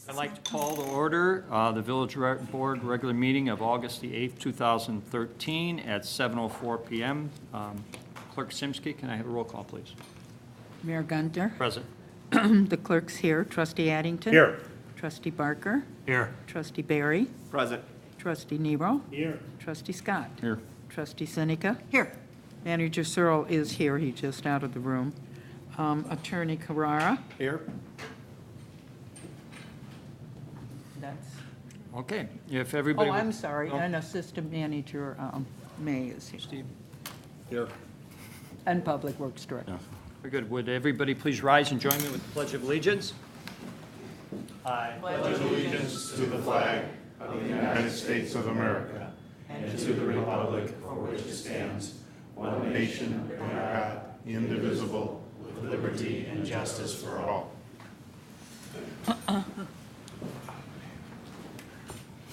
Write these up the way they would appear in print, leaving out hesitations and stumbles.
I'd like to call to order the Village Board regular meeting of August the 8th, 2013 at 7:04 p.m. Clerk Simsky, can I have a roll call, please? Mayor Gunter. Present. The clerk's here. Trustee Addington. Here. Trustee Barker. Here. Trustee Barry. Present. Trustee Nero. Here. Trustee Scott. Here. Trustee Seneca. Here. Manager Searle is here. He's just out of the room. Attorney Carrara. Here. That's. Okay, if everybody... Oh, I'm sorry. And Assistant Manager May is here. Steve. Here. And Public Works Director. Very good. Would everybody please rise and join me with the Pledge of Allegiance? I pledge allegiance to the flag of the United States of America and to the republic for which it stands, one nation under God, indivisible, with liberty and justice for all.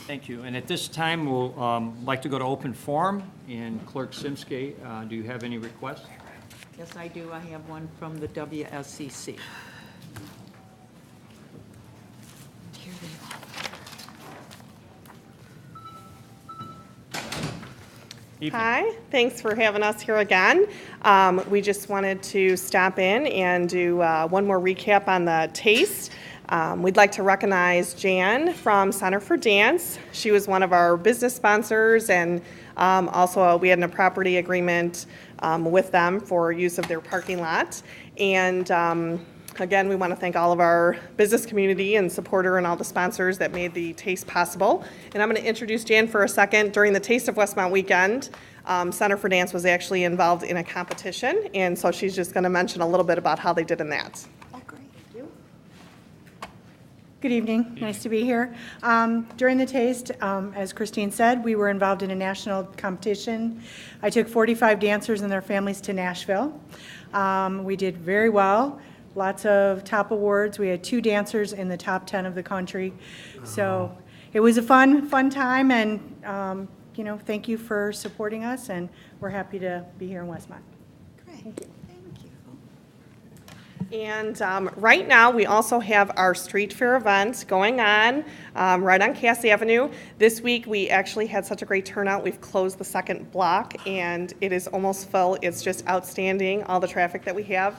Thank you. And at this time, we'll like to go to open forum. And Clerk Simsky, do you have any requests? Yes, I do. I have one from the WSCC. Here they Evening. Hi, thanks for having us here again. We just wanted to stop in and do one more recap on the taste. We'd like to recognize Jan from Center for Dance. She was one of our business sponsors, and also we had a property agreement with them for use of their parking lot. And again, we want to thank all of our business community and supporter and all the sponsors that made the taste possible. And I'm going to introduce Jan for a second. During the Taste of Westmont weekend, Center for Dance was actually involved in a competition, and so she's just going to mention a little bit about how they did in that. Oh, great. Good evening. Nice to be here. During the taste, as Christine said, we were involved in a national competition. I took 45 dancers and their families to Nashville. We did very well. Lots of top awards. We had 2 dancers in the top 10 of the country. So it was a fun time, and thank you for supporting us, and we're happy to be here in Westmont. Great. Thank you. And right now, we also have our street fair event going on right on Cass Avenue. This week, we actually had such a great turnout. We've closed the second block, and it is almost full. It's just outstanding, all the traffic that we have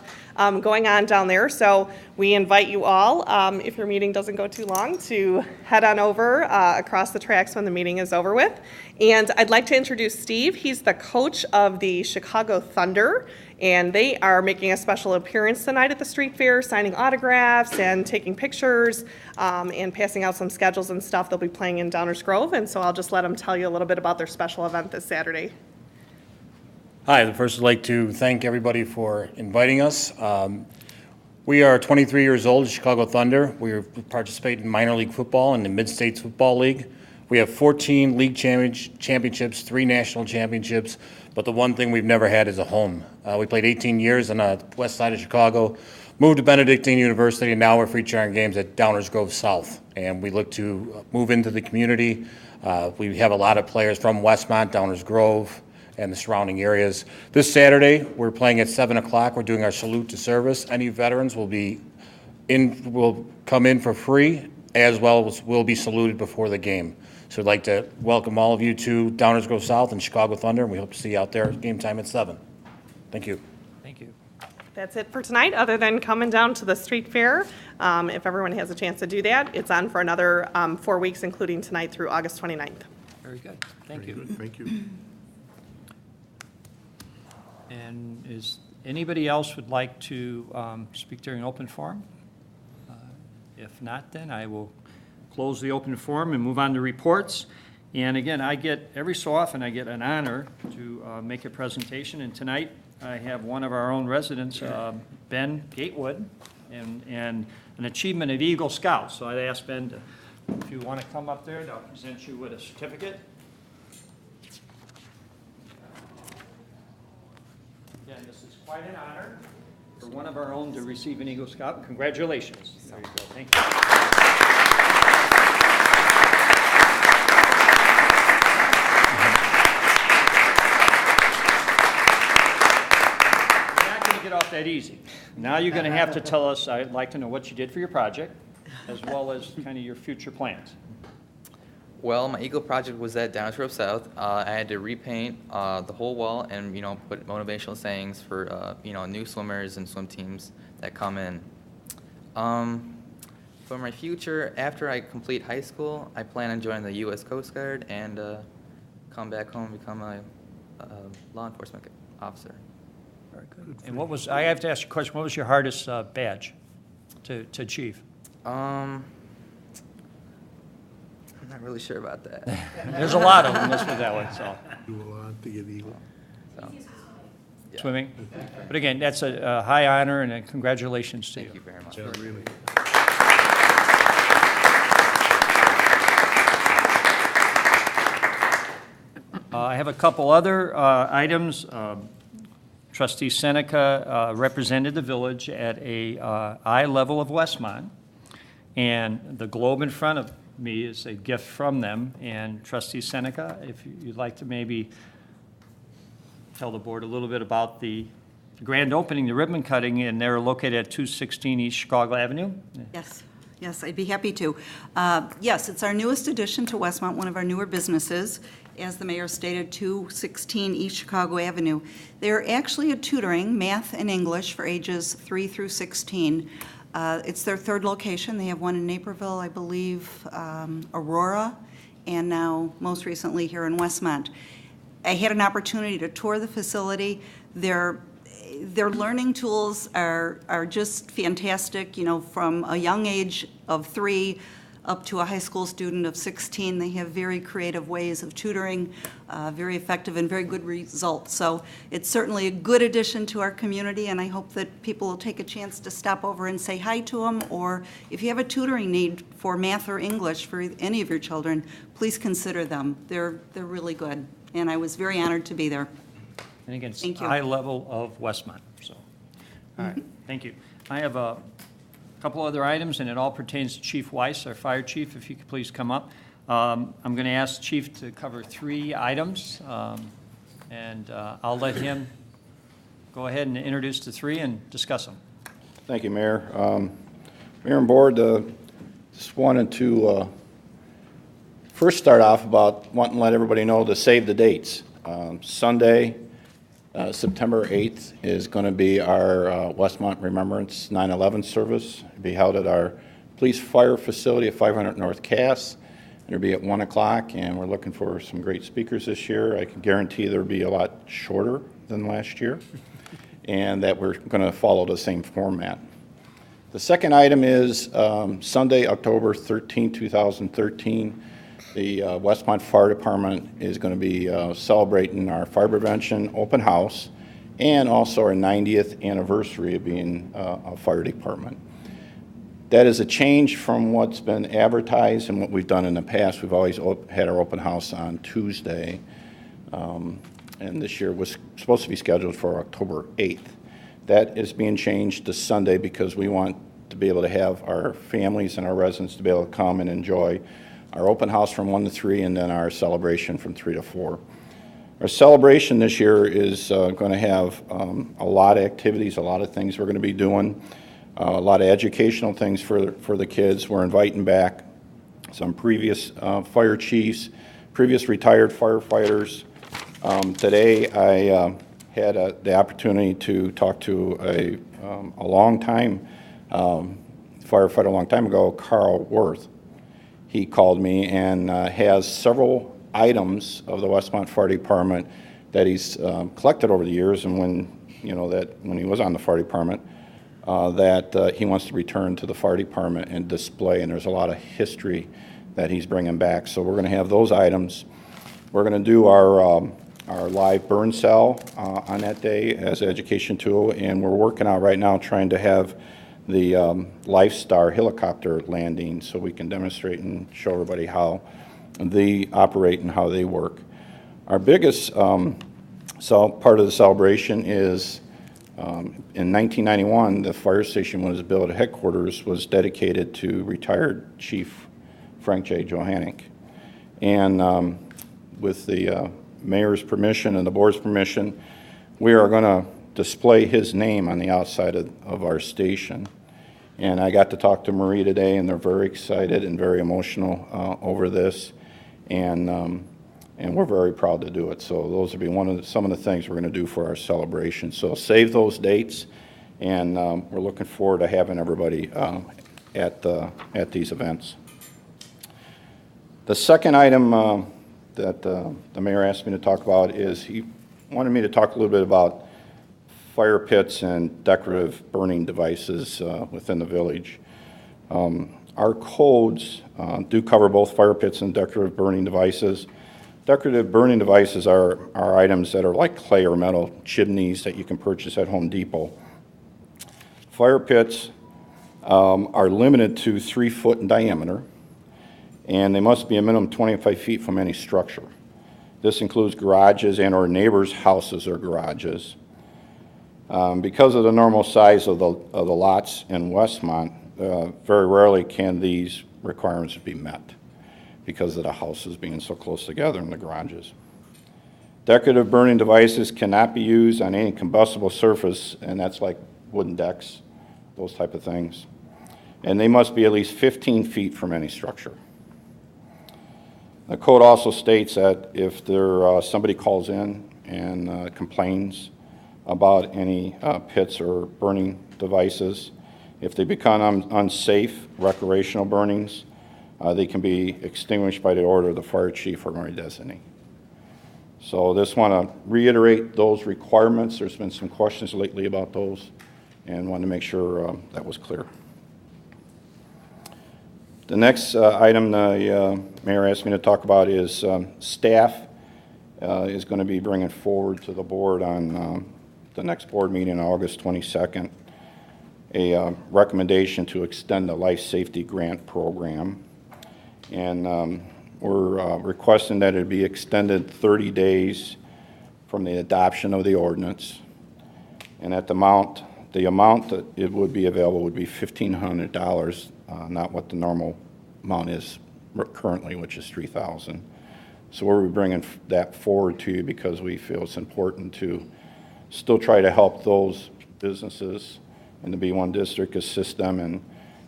going on down there. So we invite you all, if your meeting doesn't go too long, to head on over across the tracks when the meeting is over with. And I'd like to introduce Steve. He's the coach of the Chicago Thunder. And they are making a special appearance tonight at the street fair, signing autographs and taking pictures and passing out some schedules and stuff. They'll be playing in Downers Grove, and so I'll just let them tell you a little bit about their special event this Saturday. Hi, first I'd like to thank everybody for inviting us. We are 23 years old, Chicago Thunder. We participate in minor league football and the Mid-States Football League. We have 14 league championships, 3 national championships, but the one thing we've never had is a home. We played 18 years on the west side of Chicago, moved to Benedictine University, and now we're featuring games at Downers Grove South. And we look to move into the community. We have a lot of players from Westmont, Downers Grove, and the surrounding areas. This Saturday, we're playing at 7 o'clock. We're doing our salute to service. Any veterans will come in for free, as well as will be saluted before the game. So I'd like to welcome all of you to Downers Grove South and Chicago Thunder, and we hope to see you out there at game time at 7. Thank you. Thank you. That's it for tonight, other than coming down to the street fair. If everyone has a chance to do that, it's on for another 4 weeks, including tonight through August 29th. Very good. Thank you. Thank you. And is anybody else would like to speak during open forum? If not, then I will close the open forum and move on to reports. And again, every so often, I get an honor to make a presentation. And tonight, I have one of our own residents, Ben Gatewood, and an achievement of Eagle Scout. So I'd ask Ben to, if you want to come up there, I'll present you with a certificate. Again, this is quite an honor for one of our own to receive an Eagle Scout. Congratulations. There you go. Thank you. Get off that easy. Now you're going to have to tell us, I'd like to know what you did for your project, as well as kind of your future plans. Well, my Eagle project was at Downers Grove South. I had to repaint the whole wall and, put motivational sayings for, new swimmers and swim teams that come in. For my future, after I complete high school, I plan on joining the U.S. Coast Guard and come back home and become a law enforcement officer. Very good. And I have to ask you a question, what was your hardest badge to achieve? I'm not really sure about that. There's a lot of them, let's put it that way, so. Do a lot to get Eagle. So, yeah. Swimming? But again, that's a high honor, and congratulations to you. Thank you very much. Yeah, really. I have a couple other items. Trustee Seneca represented the village at a eye level of Westmont, and the globe in front of me is a gift from them. And Trustee Seneca, if you'd like to maybe tell the board a little bit about the grand opening, the ribbon cutting, and they're located at 216 East Chicago Avenue. Yes, I'd be happy to. Yes, it's our newest addition to Westmont, one of our newer businesses. As the mayor stated, 216 East Chicago Avenue. They're actually a tutoring, math and English, for ages 3 through 16. It's their third location. They have one in Naperville, I believe, Aurora, and now most recently here in Westmont. I had an opportunity to tour the facility. Their learning tools are just fantastic, from a young age of 3 up to a high school student of 16. They have very creative ways of tutoring, very effective and very good results. So it's certainly a good addition to our community, and I hope that people will take a chance to stop over and say hi to them, or if you have a tutoring need for math or English for any of your children, please consider them. They're really good, and I was very honored to be there. And again, it's Thank you. high level of Westmont, so. All right, thank you. I have a couple other items, and it all pertains to Chief Weiss, our fire chief, if you could please come up. I'm going to ask Chief to cover 3 items, and I'll let him go ahead and introduce the 3 and discuss them. Thank you, Mayor. Mayor and Board, just wanted to first start off about wanting to let everybody know to save the dates. Sunday, September 8th is going to be our Westmont Remembrance 9/11 service. It'll be held at our police fire facility at 500 North Cass. It'll be at 1 o'clock, and we're looking for some great speakers this year. I can guarantee there'll be a lot shorter than last year, and that we're going to follow the same format. The second item is Sunday, October 13, 2013. The Westmont Fire Department is going to be celebrating our fire prevention open house and also our 90th anniversary of being a fire department. That is a change from what's been advertised and what we've done in the past. We've always had our open house on Tuesday, and this year was supposed to be scheduled for October 8th. That is being changed to Sunday because we want to be able to have our families and our residents to be able to come and enjoy our open house from 1 to 3, and then our celebration from 3 to 4. Our celebration this year is going to have a lot of activities, a lot of things we're going to be doing, a lot of educational things for the kids. We're inviting back some previous fire chiefs, previous retired firefighters. Today I had the opportunity to talk to a long-time firefighter a long time ago, Carl Worth. He called me and has several items of the Westmont Fire Department that he's collected over the years, and when he was on the fire department, that he wants to return to the fire department and display. And there's a lot of history that he's bringing back. So we're going to have those items. We're going to do our live burn cell on that day as an education tool, and we're working out right now trying to have the LifeStar helicopter landing so we can demonstrate and show everybody how they operate and how they work. Our biggest part of the celebration is in 1991, the fire station when it was built at headquarters was dedicated to retired Chief Frank J. Johannick. And with the mayor's permission and the board's permission, we are going to display his name on the outside of our station. And I got to talk to Marie today, and they're very excited and very emotional over this. And we're very proud to do it. So those will be some of the things we're going to do for our celebration. So save those dates, and we're looking forward to having everybody at these events. The second item that the mayor asked me to talk about is he wanted me to talk a little bit about fire pits and decorative burning devices within the village. Our codes do cover both fire pits and decorative burning devices. Decorative burning devices are items that are like clay or metal chimneys that you can purchase at Home Depot. Fire pits are limited to 3 foot in diameter, and they must be a minimum 25 feet from any structure. This includes garages and or neighbors' houses or garages. Because of the normal size of the lots in Westmont, very rarely can these requirements be met because of the houses being so close together in the garages. Decorative burning devices cannot be used on any combustible surface, and that's like wooden decks, those type of things. And they must be at least 15 feet from any structure. The code also states that if somebody calls in and complains about any pits or burning devices, if they become unsafe recreational burnings, they can be extinguished by the order of the fire chief or my designee. So just want to reiterate those requirements. There's been some questions lately about those, and want to make sure that was clear. The next item the mayor asked me to talk about is staff is going to be bringing forward to the board on the next board meeting on August 22nd a recommendation to extend the life safety grant program. And we're requesting that it be extended 30 days from the adoption of the ordinance. And at the amount that it would be available would be $1,500, not what the normal amount is currently, which is $3,000. So we're bringing that forward to you because we feel it's important to still try to help those businesses in the B1 district, assist them in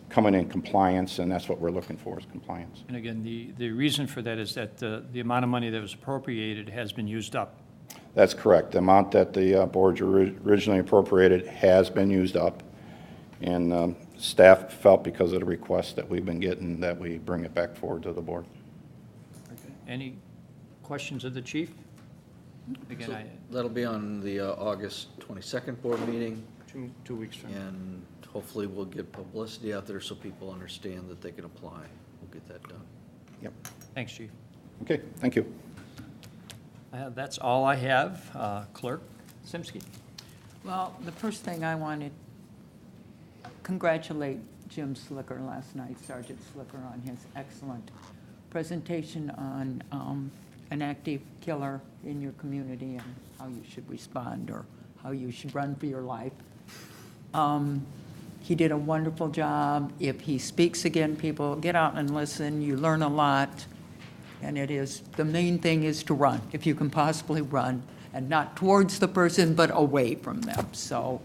coming in compliance, and that's what we're looking for is compliance. And again, the reason for that is that the amount of money that was appropriated has been used up. That's correct. The amount that the board originally appropriated has been used up, and staff felt because of the requests that we've been getting that we bring it back forward to the board. Okay. Any questions of the chief? Again, So that'll be on the August 22nd board meeting, two weeks from now. and hopefully we'll get publicity out there so people understand that they can apply. We'll get that done. Yep. Thanks, chief. Okay, thank you. That's all I have. Clerk Simsky. Well, the first thing I wanted, congratulate Jim Slicker last night, Sergeant Slicker, on his excellent presentation on an active killer in your community and how you should respond or how you should run for your life. He did a wonderful job. If he speaks again, people, get out and listen. You learn a lot. And the main thing is to run, if you can possibly run, and not towards the person, but away from them. So,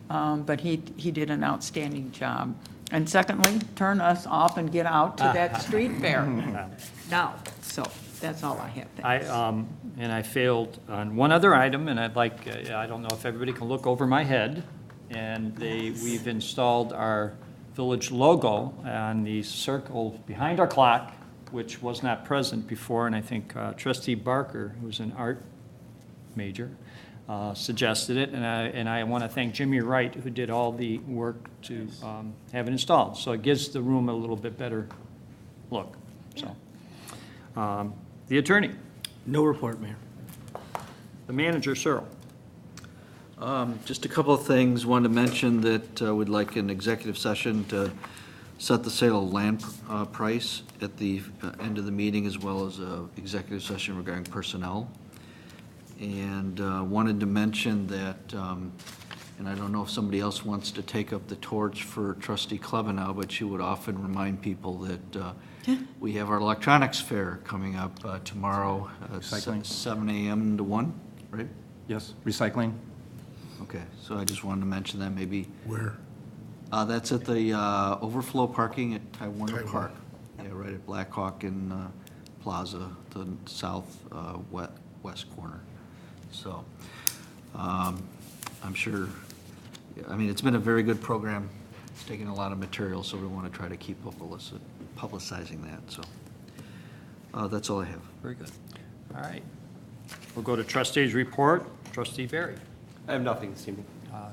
but he did an outstanding job. And secondly, turn us off and get out to that street fair now. So that's all I have. Thanks. And I failed on one other item, and I'd like, I don't know if everybody can look over my head, and we've installed our village logo on the circle behind our clock, which was not present before, and I think Trustee Barker, who's an art major, suggested it, and I want to thank Jimmy Wright, who did all the work to have it installed. So it gives the room a little bit better look. So, the attorney. No report, Mayor. The manager, Searle. Just a couple of things. Wanted to mention that we'd like an executive session to set the sale of land price at the end of the meeting, as well as an executive session regarding personnel. And wanted to mention that, and I don't know if somebody else wants to take up the torch for Trustee Klevenow, but she would often remind people that we have our electronics fair coming up tomorrow, Recycling. 7 a.m. to 1, right? Yes, recycling. Okay, so I just wanted to mention that maybe. Where? That's at the overflow parking at Taiwan Park. Yeah, right at Blackhawk and Plaza, the west corner. So, I'm sure, I mean, it's been a very good program. It's taken a lot of material, so we want to try to keep publicizing that, so. That's all I have. Very good. All right. We'll go to trustees' report. Trustee Barry. I have nothing this evening.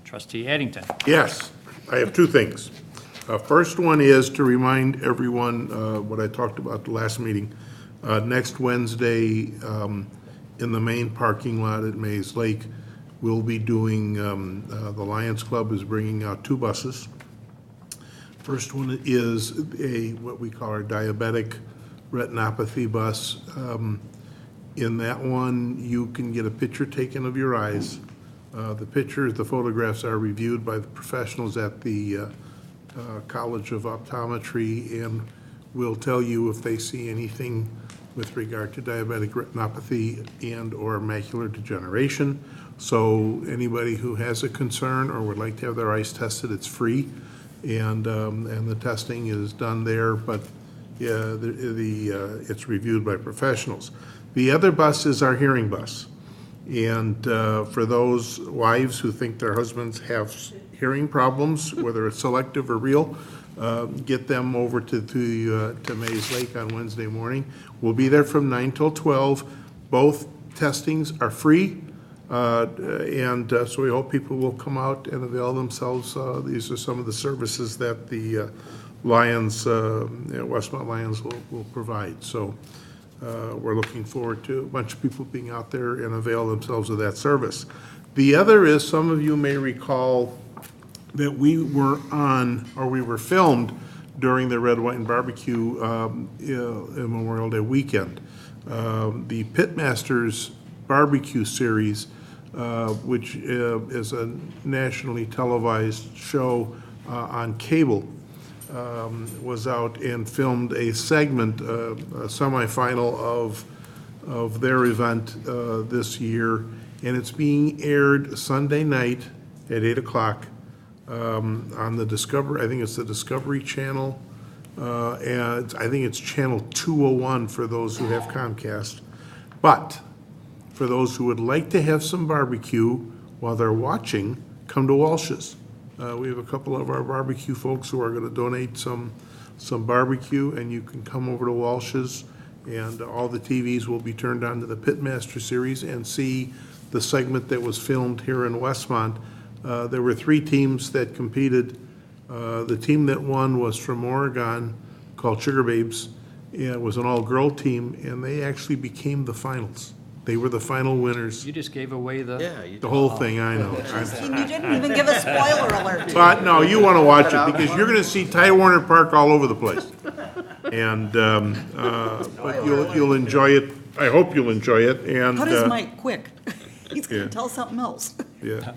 Trustee Addington. Yes, I have two things. First one is to remind everyone what I talked about the last meeting. Next Wednesday, in the main parking lot at Mays Lake, we'll be doing, the Lions Club is bringing out 2 buses. First one is what we call our diabetic retinopathy bus. In that one, you can get a picture taken of your eyes. The photographs are reviewed by the professionals at the College of Optometry and will tell you if they see anything with regard to diabetic retinopathy and/or macular degeneration. So anybody who has a concern or would like to have their eyes tested, it's free, and the testing is done there, but it's reviewed by professionals. The other bus is our hearing bus. And for those wives who think their husbands have hearing problems, whether it's selective or real, get them over to Mays Lake on Wednesday morning. We'll be there from 9 till 12. Both testings are free, and so we hope people will come out and avail themselves. These are some of the services that the Westmont Lions will provide. So we're looking forward to a bunch of people being out there and avail themselves of that service. The other is, some of you may recall that we were filmed during the Red, White, and Barbecue Memorial Day weekend. The Pitmasters Barbecue Series, which is a nationally televised show on cable, was out and filmed a segment, a semifinal of their event this year, and it's being aired Sunday night at 8 o'clock on the Discovery, I think it's the Discovery Channel, and I think it's Channel 201 for those who have Comcast. But for those who would like to have some barbecue while they're watching, come to Walsh's. We have a couple of our barbecue folks who are going to donate some barbecue, and you can come over to Walsh's, and all the TVs will be turned on to the Pitmaster Series and see the segment that was filmed here in Westmont. There were 3 teams that competed. The team that won was from Oregon, called Sugar Babes. It was an all-girl team, and they actually became the finals. They were the final winners. You just gave away the whole thing, I know. You didn't even give a spoiler alert. But no, you want to watch it because you're going to see Ty Warner Park all over the place. And but you'll enjoy it. I hope you'll enjoy it. And How does Mike? Quick. He's going to tell something else. Yeah.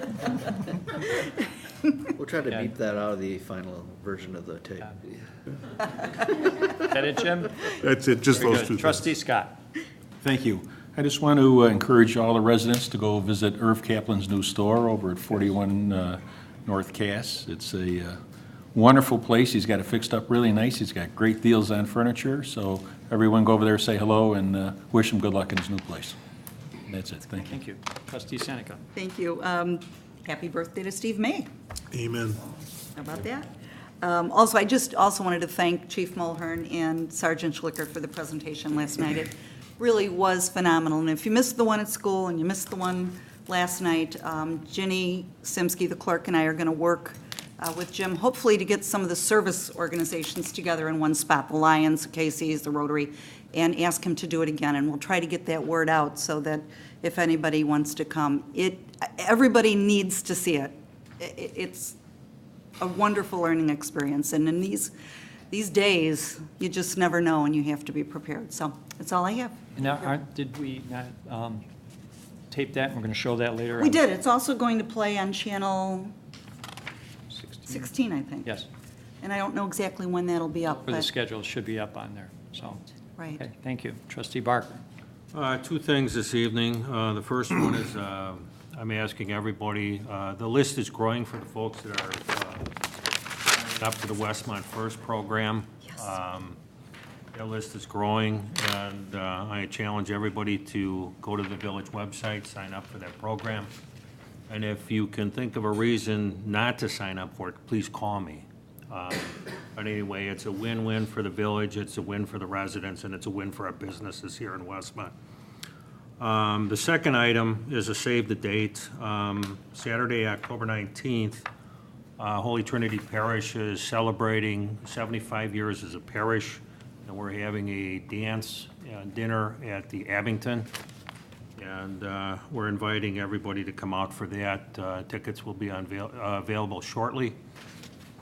We'll try to beep that out of the final version of the tape. Is that it, Jim? That's it, just Very those good. 2 Trustee Scott. Thank you. I just want to encourage all the residents to go visit Irv Kaplan's new store over at 41 North Cass. It's a wonderful place. He's got it fixed up really nice. He's got great deals on furniture. So everyone go over there, say hello, and wish him good luck in his new place. And that's it. Thank you. Thank you. Trustee Seneca. Thank you. Happy birthday to Steve May. Amen. How about that? Also, I just also wanted to thank Chief Mulhern and Sergeant Schlicker for the presentation last night. It really was phenomenal. And if you missed the one at school and you missed the one last night, Ginny Simsky, the clerk, and I are going to work with Jim, hopefully to get some of the service organizations together in one spot, the Lions, the Casey's, the Rotary, and ask him to do it again. And we'll try to get that word out so that if anybody wants to come, everybody needs to see it. It's a wonderful learning experience. And in these days, you just never know, and you have to be prepared. So that's all I have. Now, did we not tape that? We're going to show that later? We did. It's also going to play on channel 16, I think. Yes. And I don't know exactly when that'll be up. For the but- schedule, it should be up on there, so. Right. Okay, thank you. Trustee Barker. 2 things this evening. The first one is I'm asking everybody, the list is growing for the folks that are up for the Westmont First program. Yes. That list is growing, and I challenge everybody to go to the village website, sign up for that program. And if you can think of a reason not to sign up for it, please call me. But anyway, it's a win-win for the village, it's a win for the residents, and it's a win for our businesses here in Westmont. The second item is a save the date. Saturday, October 19th, Holy Trinity Parish is celebrating 75 years as a parish, and we're having a dance dinner at the Abington. And we're inviting everybody to come out for that. Tickets will be available shortly.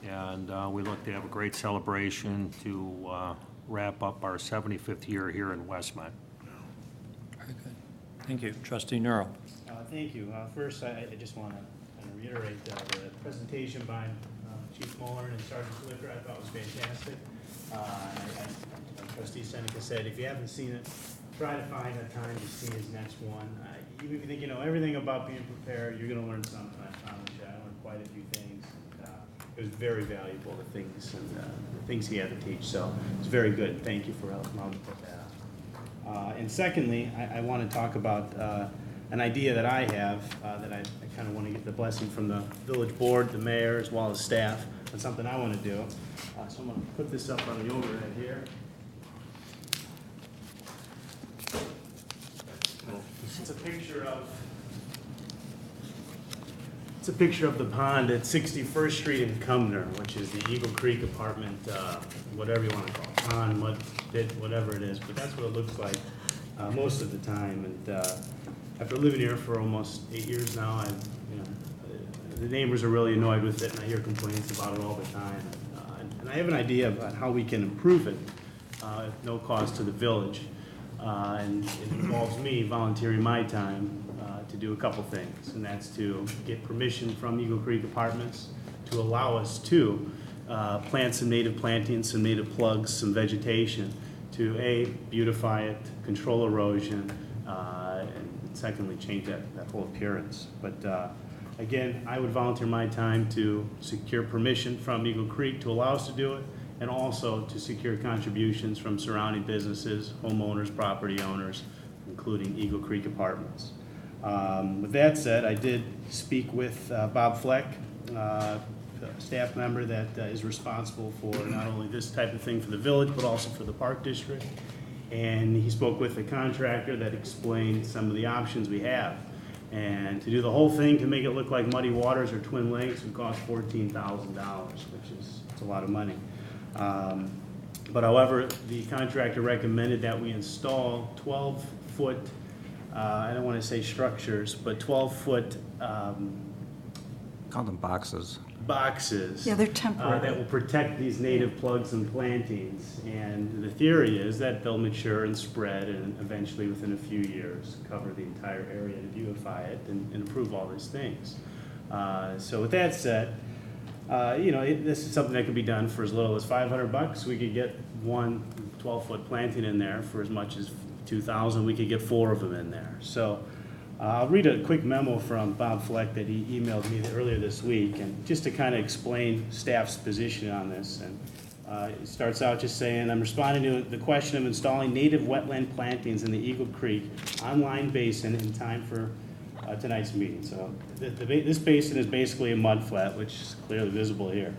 And we look to have a great celebration to wrap up our 75th year here in Westmont. Very good. Thank you. Trustee Nero. Thank you. First, I just want to reiterate the presentation by Chief Muller and Sergeant Flicker I thought was fantastic. Trustee Seneca said, if you haven't seen it, try to find a time to see his next one. Even if you think you know everything about being prepared, you're going to learn something. I promise you. I learned quite a few things. It was very valuable, the things and the things he had to teach. So it's very good. Thank you for allowing me to put that out. And secondly, I want to talk about an idea that I have that I kind of want to get the blessing from the village board, the mayor, as well as staff on something I want to do. So I'm going to put this up on the overhead here. It's a picture of the pond at 61st Street in Cumner, which is the Eagle Creek apartment, whatever you want to call it, pond, mud pit, whatever it is. But that's what it looks like most of the time. And after living here for almost 8 years now, the neighbors are really annoyed with it, and I hear complaints about it all the time. And I have an idea about how we can improve it at no cost to the village. And it involves me volunteering my time to do a couple things, and that's to get permission from Eagle Creek Apartments to allow us to plant some native plantings, some native plugs, some vegetation to A, beautify it, control erosion, and secondly, change that whole appearance. But again, I would volunteer my time to secure permission from Eagle Creek to allow us to do it, and also to secure contributions from surrounding businesses, homeowners, property owners, including Eagle Creek Apartments. With that said, I did speak with Bob Fleck, a staff member that is responsible for not only this type of thing for the village, but also for the Park District. And he spoke with a contractor that explained some of the options we have. And to do the whole thing, to make it look like Muddy Waters or Twin Lakes, would cost $14,000, which is a lot of money. But however, the contractor recommended that we install 12-foot, I don't want to say structures, but 12-foot Call them boxes. Yeah, they're temporary. that will protect these native plugs and plantings. And the theory is that they'll mature and spread and eventually within a few years cover the entire area to beautify it and improve all these things. So with that said, this is something that could be done for as little as $500. We could get one 12-foot planting in there for as much as $2,000. We could get 4 of them in there. So I'll read a quick memo from Bob Fleck that he emailed me earlier this week, and just to kind of explain staff's position on this. And it starts out just saying, I'm responding to the question of installing native wetland plantings in the Eagle Creek online basin in time for tonight's meeting. So this basin is basically a mud flat, which is clearly visible here.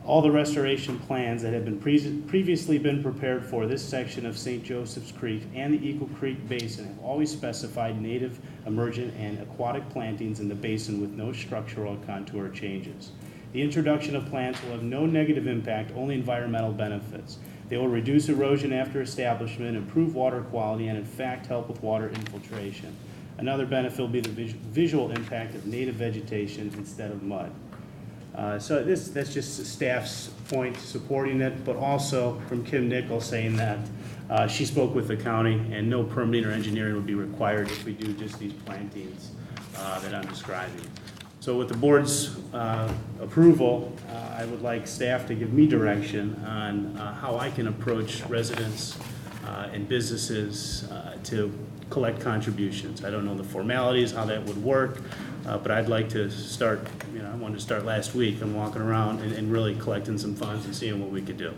All the restoration plans that have been previously been prepared for this section of St. Joseph's Creek and the Eagle Creek Basin have always specified native, emergent, and aquatic plantings in the basin with no structural contour changes. The introduction of plants will have no negative impact, only environmental benefits. They will reduce erosion after establishment, improve water quality, and in fact help with water infiltration. Another benefit will be the visual impact of native vegetation instead of mud. So that's just staff's point supporting it, but also from Kim Nichol saying that she spoke with the county and no permitting or engineering would be required if we do just these plantings that I'm describing. So with the board's approval, I would like staff to give me direction on how I can approach residents and businesses to collect contributions. I don't know the formalities, how that would work. But I'd like to start, I wanted to start last week. I'm walking around and really collecting some funds and seeing what we could do.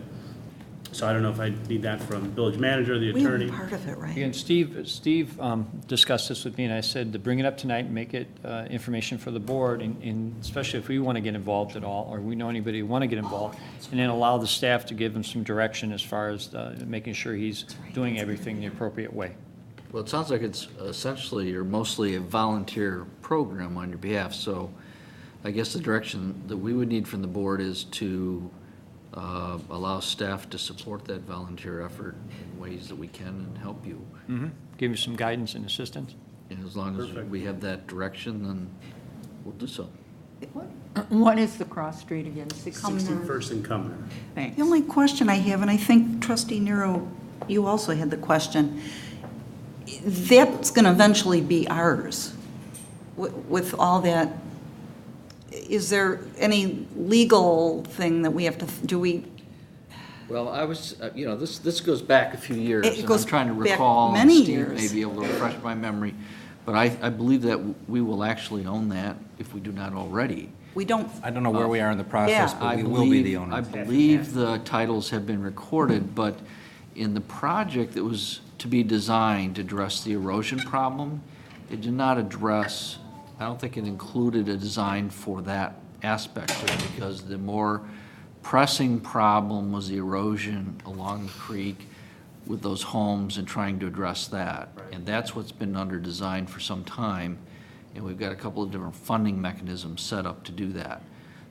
So I don't know if I need that from village manager, the We attorney. are part of it, right? Again, Steve discussed this with me, and I said to bring it up tonight, and make it information for the board, and especially if we want to get involved at all, or we know anybody who want to get involved, and then allow the staff to give him some direction as far as making sure he's doing everything the appropriate way. Well, it sounds like it's essentially or mostly a volunteer program on your behalf, so I guess the direction that we would need from the board is to allow staff to support that volunteer effort in ways that we can and help you. Give you some guidance and assistance. And as long as Perfect. we have that direction, then we'll do so. What is the cross street again? 61st and Cumner. Thanks. The only question I have, and I think trustee Nero, you also had the question, that's going to eventually be ours with all that. Is there any legal thing that we have to, do we? Well, I was, this goes back a few years. It and goes I'm trying to back recall, and many Steve years. may be able to refresh my memory, but I believe that we will actually own that if we do not already. We don't, I don't know where we are in the process, Yeah. but we will be the I owner. believe the titles have been recorded, but in the project that was to be designed to address the erosion problem, it did not address, I don't think it included a design for that aspect of it, because the more pressing problem was the erosion along the creek with those homes and trying to address that. And that's what's been under design for some time, and we've got a couple of different funding mechanisms set up to do that.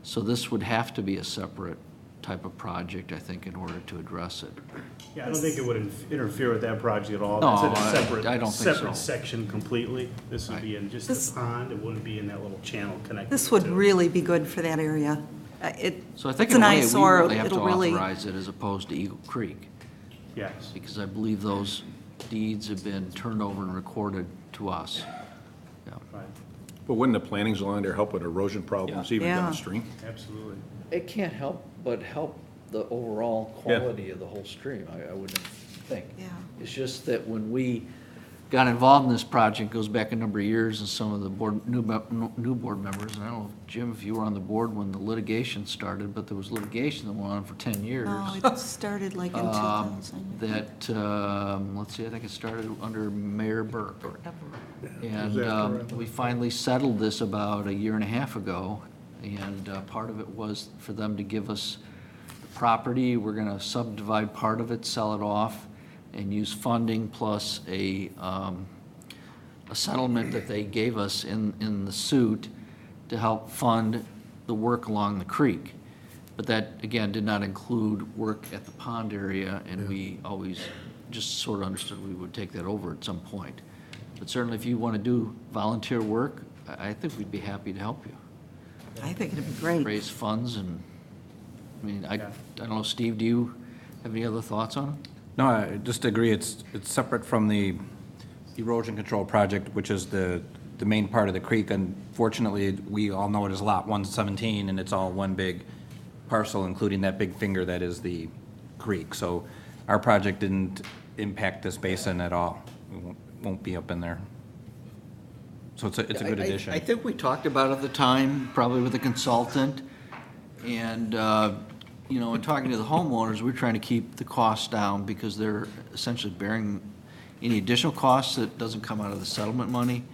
So this would have to be a separate type of project, I think, in order to address it. Yeah, I don't think it would interfere with that project at all. No, That's in a I separate, don't think so. separate section completely. This would Right. be in just This- the pond, it wouldn't be in that little channel connected. this would to it. really be good for that area. So I think It's in an a way, we eyesore. really have to It'll really- authorize it as opposed to Eagle Creek, Yes. because I believe those deeds have been turned over and recorded to us. Yeah. Right, But wouldn't the planning zone there help with erosion problems even Yeah. downstream? absolutely. It can't help but help the overall quality of the whole stream, I wouldn't think. Yeah. It's just that when we got involved in this project, goes back a number of years, and some of the new board members, and I don't know, Jim, if you were on the board when the litigation started, but there was litigation that went on for 10 years. No, it started like in 2000. That, let's see, I think it started under Mayor Burke. And we finally settled this about a year and a half ago, and part of it was for them to give us the property. We're going to subdivide part of it, sell it off, and use funding plus a settlement that they gave us in the suit to help fund the work along the creek. But that, again, did not include work at the pond area, and we always just sort of understood we would take that over at some point. But certainly, if you want to do volunteer work, I think we'd be happy to help you. I think it'd be great. Raise funds and, I mean, I don't know, Steve, do you have any other thoughts on it? No, I just agree, it's separate from the erosion control project, which is the main part of the creek. Unfortunately, we all know it is Lot 117, and it's all one big parcel, including that big finger that is the creek. So our project didn't impact this basin at all. We won't be up in there. So it's a good addition. I think we talked about it at the time, probably with a consultant, and, in talking to the homeowners, we're trying to keep the costs down because they're essentially bearing any additional costs that doesn't come out of the settlement money,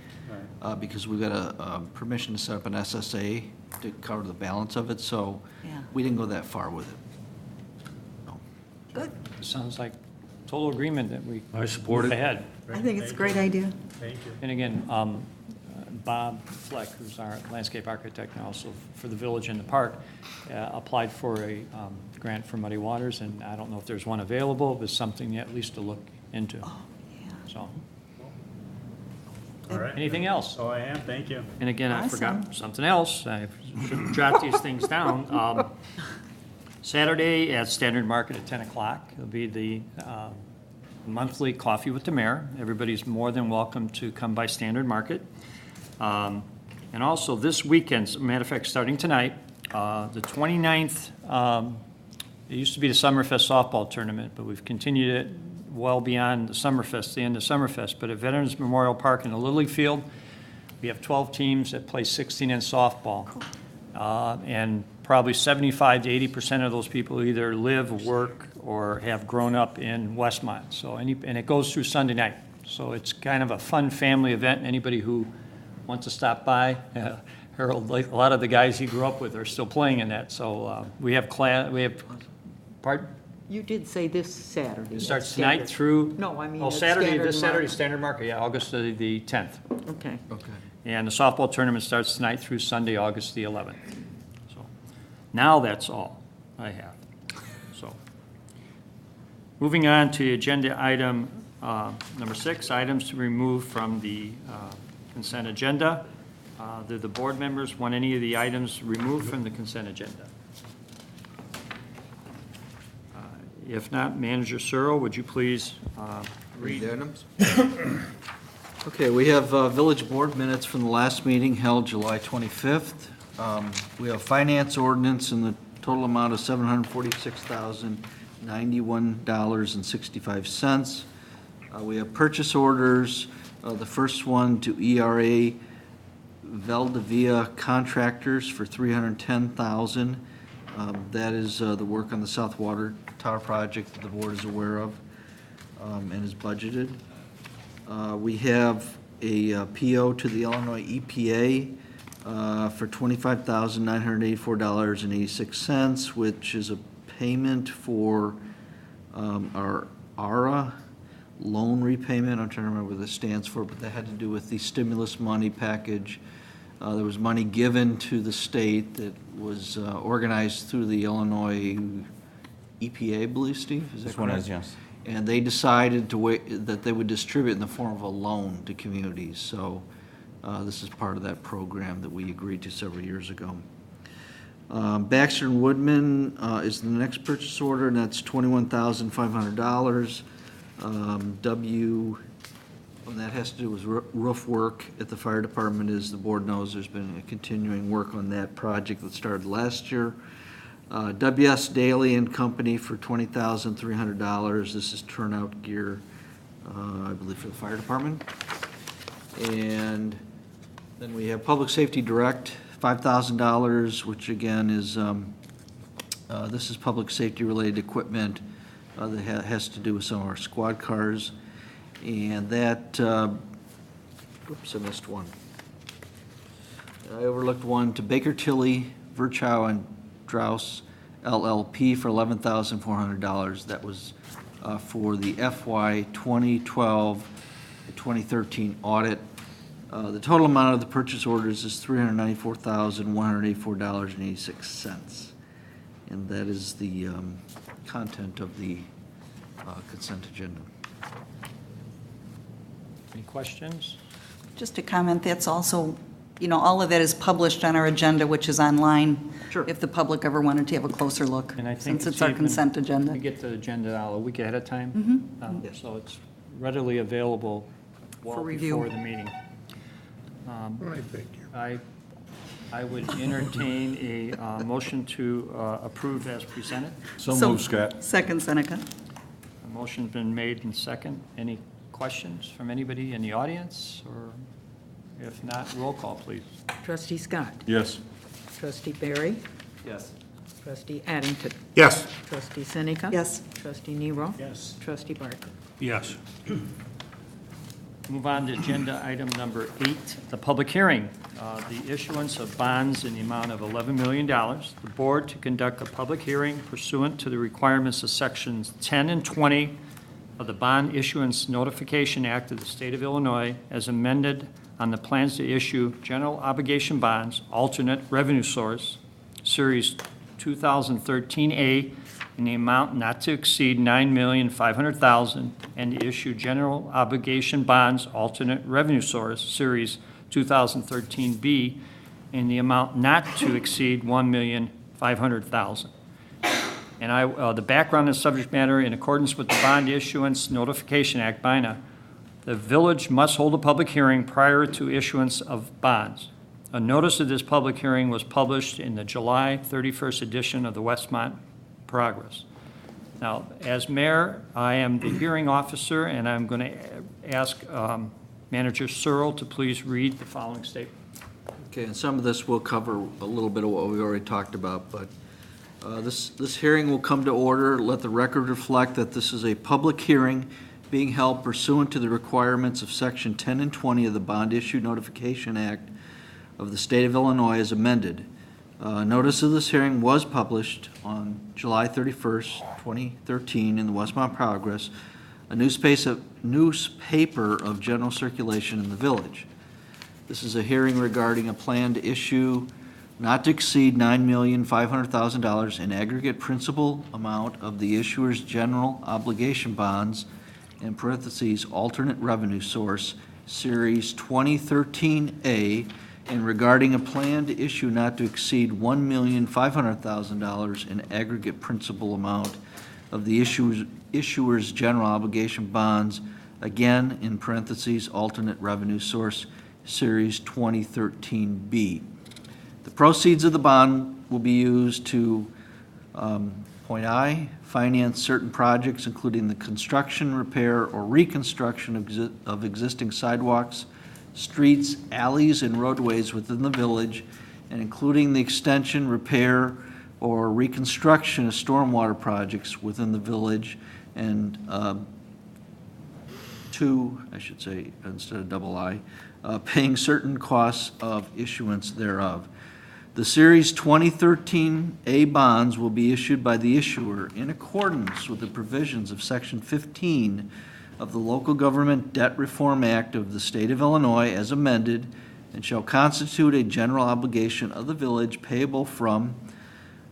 because we've got a permission to set up an SSA to cover the balance of it, so Yeah. we didn't go that far with it. No. Good. Sounds like total agreement that we I support move it. ahead. I think it's a great idea. Thank you. And again, Bob Fleck, who's our landscape architect and also for the village and the park, applied for a grant for Muddy Waters, and I don't know if there's one available, but something at least to look into. Oh, yeah. So, All right. anything else? That's all I have, thank you. And again, I forgot Awesome. something else. I should jot these things down. Saturday at Standard Market at 10 o'clock, it'll be the monthly Coffee with the Mayor. Everybody's more than welcome to come by Standard Market. And also this weekend, as a matter of fact, starting tonight, the 29th, it used to be the Summerfest softball tournament, but we've continued it well beyond the Summerfest, the end of Summerfest. But at Veterans Memorial Park in the Little League Field, We have 12 teams that play 16 in softball. And probably 75 to 80% of those people either live, work, or have grown up in Westmont. So and it goes through Sunday night. So it's kind of a fun family event. Anybody who wants to stop by, Harold, like a lot of the guys he grew up with are still playing in that. So we have pardon? You did say this Saturday. It starts That's tonight standard. through. No, I mean. Oh, it's Saturday, standard this Saturday, mark. standard marker, yeah, August the 10th. Okay. Okay. And the softball tournament starts tonight through Sunday, August the 11th. So now that's all I have. So moving on to agenda item number 6, items to remove from the consent agenda. Do the board members want any of the items removed from the consent agenda? If not, Manager Searle, would you please Read the items. Okay, we have village board minutes from the last meeting held July 25th. We have finance ordinance in the total amount of $746,091.65. We have purchase orders, the first one to ERA Valdivia Contractors for $310,000. That is the work on the South Water Tower project that the board is aware of and is budgeted. We have a PO to the Illinois EPA for $25,984.86, which is a payment for our ARA loan repayment. I'm trying to remember what this stands for, but that had to do with the stimulus money package. There was money given to the state that was organized through the Illinois EPA, I believe, Steve? Is that This one correct? is, yes. And they decided that they would distribute in the form of a loan to communities. So this is part of that program that we agreed to several years ago. Baxter and Woodman is the next purchase order, and that's $21,500. And that has to do with roof work at the fire department. As the board knows, there's been a continuing work on that project that started last year. WS Daly and Company for $20,300. This is turnout gear, I believe, for the fire department. And then we have Public Safety Direct, $5,000, which again is, this is public safety related equipment that has to do with some of our squad cars. And that, oops, I missed one. I overlooked one to Baker Tilly, Virchow, and Draus LLP for $11,400. That was for the FY 2012-2013 audit. The total amount of the purchase orders is $394,184.86. And that is the content of the consent agenda. Any questions? Just a comment, that's also, all of that is published on our agenda, which is online. Sure. If the public ever wanted to have a closer look, And I think since it's our even- consent agenda. We get the agenda out a week ahead of time. Yes. So it's readily available well For review. before the meeting. Right, thank you. I would entertain a motion to approve as presented. So moved, Scott. Second, Seneca. A motion's been made and second. Any questions from anybody in the audience? Or if not, roll call, please. Trustee Scott. Yes. Trustee Barry. Yes. Trustee Addington. Yes. Trustee Seneca. Yes. Trustee Nero. Yes. Trustee Barker. Yes. Move on to agenda item number 8, the public hearing. The issuance of bonds in the amount of $11 million. The board to conduct a public hearing pursuant to the requirements of sections 10 and 20 of the Bond Issuance Notification Act of the State of Illinois as amended on the plans to issue general obligation bonds, alternate revenue source, Series 2013A, in the amount not to exceed $9,500,000, and to issue general obligation bonds, alternate revenue source, Series 2013B, in the amount not to exceed $1,500,000. And the background and subject matter, in accordance with the Bond Issuance Notification Act, BINA, the village must hold a public hearing prior to issuance of bonds. A notice of this public hearing was published in the July 31st edition of the Westmont Progress. Now, as mayor, I am the hearing officer, and I'm going to ask Manager Searle to please read the following statement. Okay, and some of this will cover a little bit of what we already talked about, but this hearing will come to order. Let the record reflect that this is a public hearing being held pursuant to the requirements of Section 10 and 20 of the Bond Issue Notification Act of the State of Illinois as amended. Notice of this hearing was published on July 31st, 2013 in the Westmont Progress, a newspaper of general circulation in the village. This is a hearing regarding a plan to issue not to exceed $9,500,000 in aggregate principal amount of the issuer's general obligation bonds, in parentheses, alternate revenue source, Series 2013A, and regarding a plan to issue not to exceed $1,500,000 in aggregate principal amount of the issuer's general obligation bonds, again, in parentheses, alternate revenue source, Series 2013B. The proceeds of the bond will be used to, point I, finance certain projects, including the construction, repair, or reconstruction of existing sidewalks, streets, alleys, and roadways within the village, and including the extension, repair, or reconstruction of stormwater projects within the village, and two, I should say, instead of double I, paying certain costs of issuance thereof. The Series 2013A bonds will be issued by the issuer in accordance with the provisions of Section 15 of the Local Government Debt Reform Act of the State of Illinois as amended, and shall constitute a general obligation of the village payable from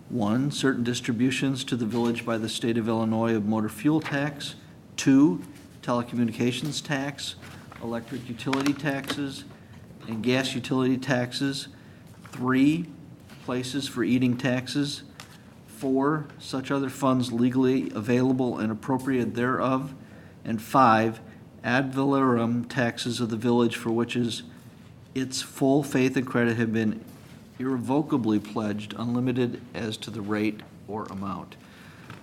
1, certain distributions to the village by the State of Illinois of motor fuel tax, 2, telecommunications tax, electric utility taxes, and gas utility taxes, 3, places for eating taxes, 4, such other funds legally available and appropriated thereof, and 5, ad valorem taxes of the village for which its full faith and credit have been irrevocably pledged, unlimited as to the rate or amount.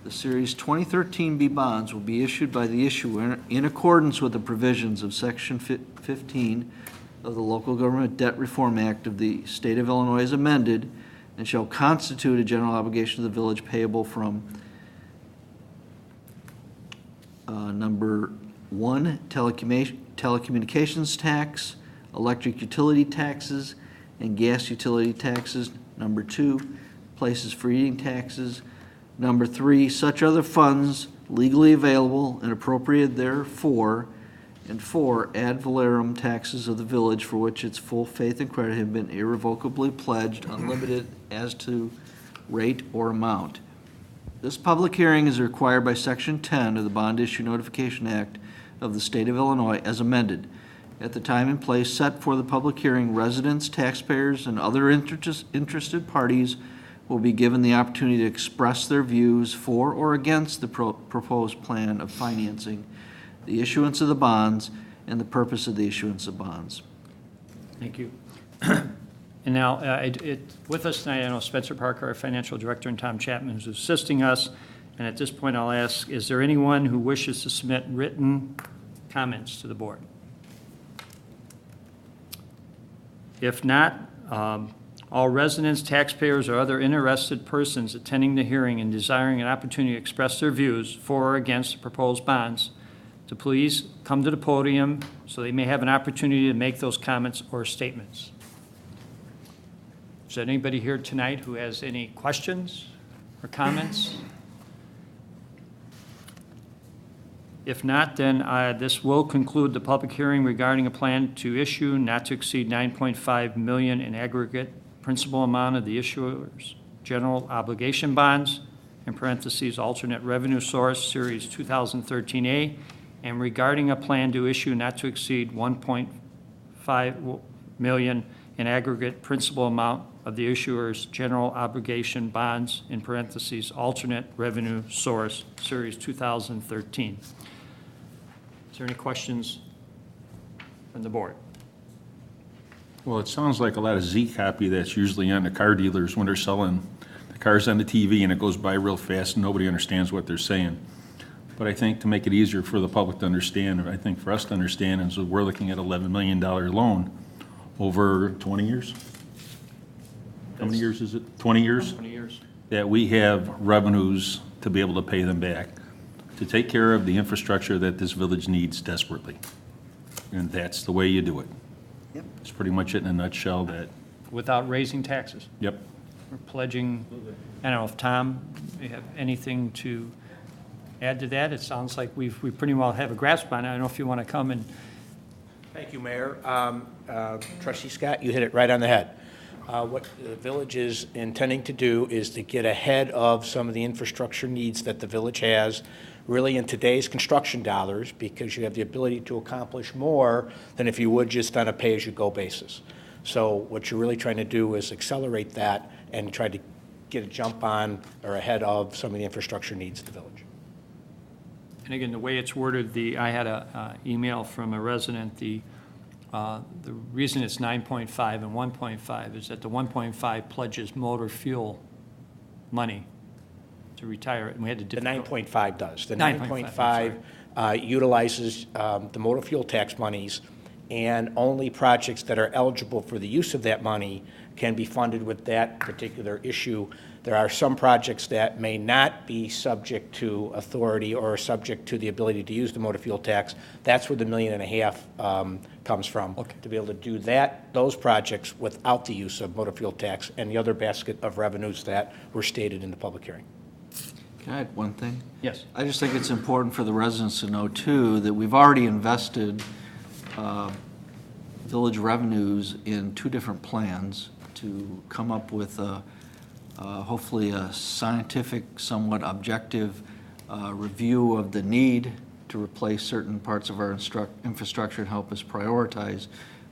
The Series 2013B bonds will be issued by the issuer in accordance with the provisions of Section 15 of the Local Government Debt Reform Act of the State of Illinois as amended, and shall constitute a general obligation of the village payable from number 1, telecommunications tax, electric utility taxes, and gas utility taxes. Number 2, places for eating taxes. Number 3, such other funds legally available and appropriated therefor. And 4, ad valorem taxes of the village for which its full faith and credit have been irrevocably pledged, unlimited as to rate or amount. This public hearing is required by Section 10 of the Bond Issue Notification Act of the State of Illinois as amended. At the time and place set for the public hearing, residents, taxpayers, and other interested parties will be given the opportunity to express their views for or against the proposed plan of financing, the issuance of the bonds, and the purpose of the issuance of bonds. Thank you. And now, with us tonight, I know Spencer Parker, our financial director, and Tom Chapman, who's assisting us. And at this point, I'll ask, is there anyone who wishes to submit written comments to the board? If not, all residents, taxpayers, or other interested persons attending the hearing and desiring an opportunity to express their views for or against the proposed bonds, to please come to the podium so they may have an opportunity to make those comments or statements. Is there anybody here tonight who has any questions or comments? If not, then this will conclude the public hearing regarding a plan to issue not to exceed $9.5 million in aggregate principal amount of the issuer's general obligation bonds, in parentheses, alternate revenue source, Series 2013A, and regarding a plan to issue not to exceed $1.5 million in aggregate principal amount of the issuer's general obligation bonds, in parentheses, alternate revenue source, Series 2013. Is there any questions from the board? Well, it sounds like a lot of Z-copy that's usually on the car dealers when they're selling the cars on the TV, and it goes by real fast and nobody understands what they're saying. But I think to make it easier for the public to understand, or I think for us to understand, is that we're looking at $11 million loan over 20 years? How many years is it? 20 years? 20 years. That we have revenues to be able to pay them back, to take care of the infrastructure that this village needs desperately. And that's the way you do it. Yep. It's pretty much it in a nutshell that, Without raising taxes. yep. We're pledging, I don't know if Tom, you have anything to add to that? It sounds like we pretty well have a grasp on it. I don't know if you want to come and, Thank you, Mayor. Trustee Scott, you hit it right on the head. What the village is intending to do is to get ahead of some of the infrastructure needs that the village has, really in today's construction dollars, because you have the ability to accomplish more than if you would just on a pay-as-you-go basis. So what you're really trying to do is accelerate that and try to get a jump on or ahead of some of the infrastructure needs of the village. and again, the way it's worded, I had a email from a resident, the reason it's 9.5 and 1.5 is that the 1.5 pledges motor fuel money to retire it, and we had to. The 9.5 does. The 9.5 utilizes the motor fuel tax monies, and only projects that are eligible for the use of that money can be funded with that particular issue. There are some projects that may not be subject to authority or subject to the ability to use the motor fuel tax. That's where the $1.5 million comes from, to be able to do those projects without the use of motor fuel tax and the other basket of revenues that were stated in the public hearing. Can I add one thing? Yes. I just think it's important for the residents to know, too, that we've already invested village revenues in 2 different plans to come up with hopefully a scientific, somewhat objective review of the need to replace certain parts of our infrastructure and help us prioritize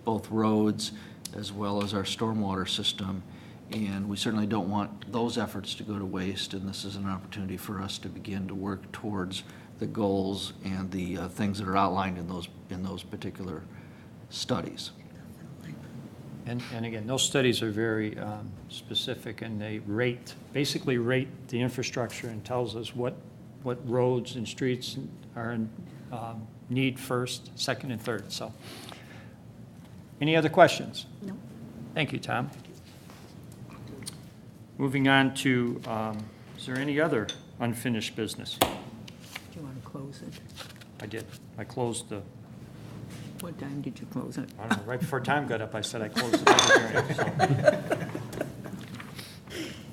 both roads as well as our stormwater system. And we certainly don't want those efforts to go to waste, and this is an opportunity for us to begin to work towards the goals and the things that are outlined in those particular studies. And again, those studies are very specific, and they basically rate the infrastructure and tells us what roads and streets are in need first, second, and third. So, any other questions? No. Thank you, Tom. Moving on to, is there any other unfinished business? Do you want to close it? I did. I closed the, What time did you close it? I don't know, right before time got up, I said I closed the public hearing. So.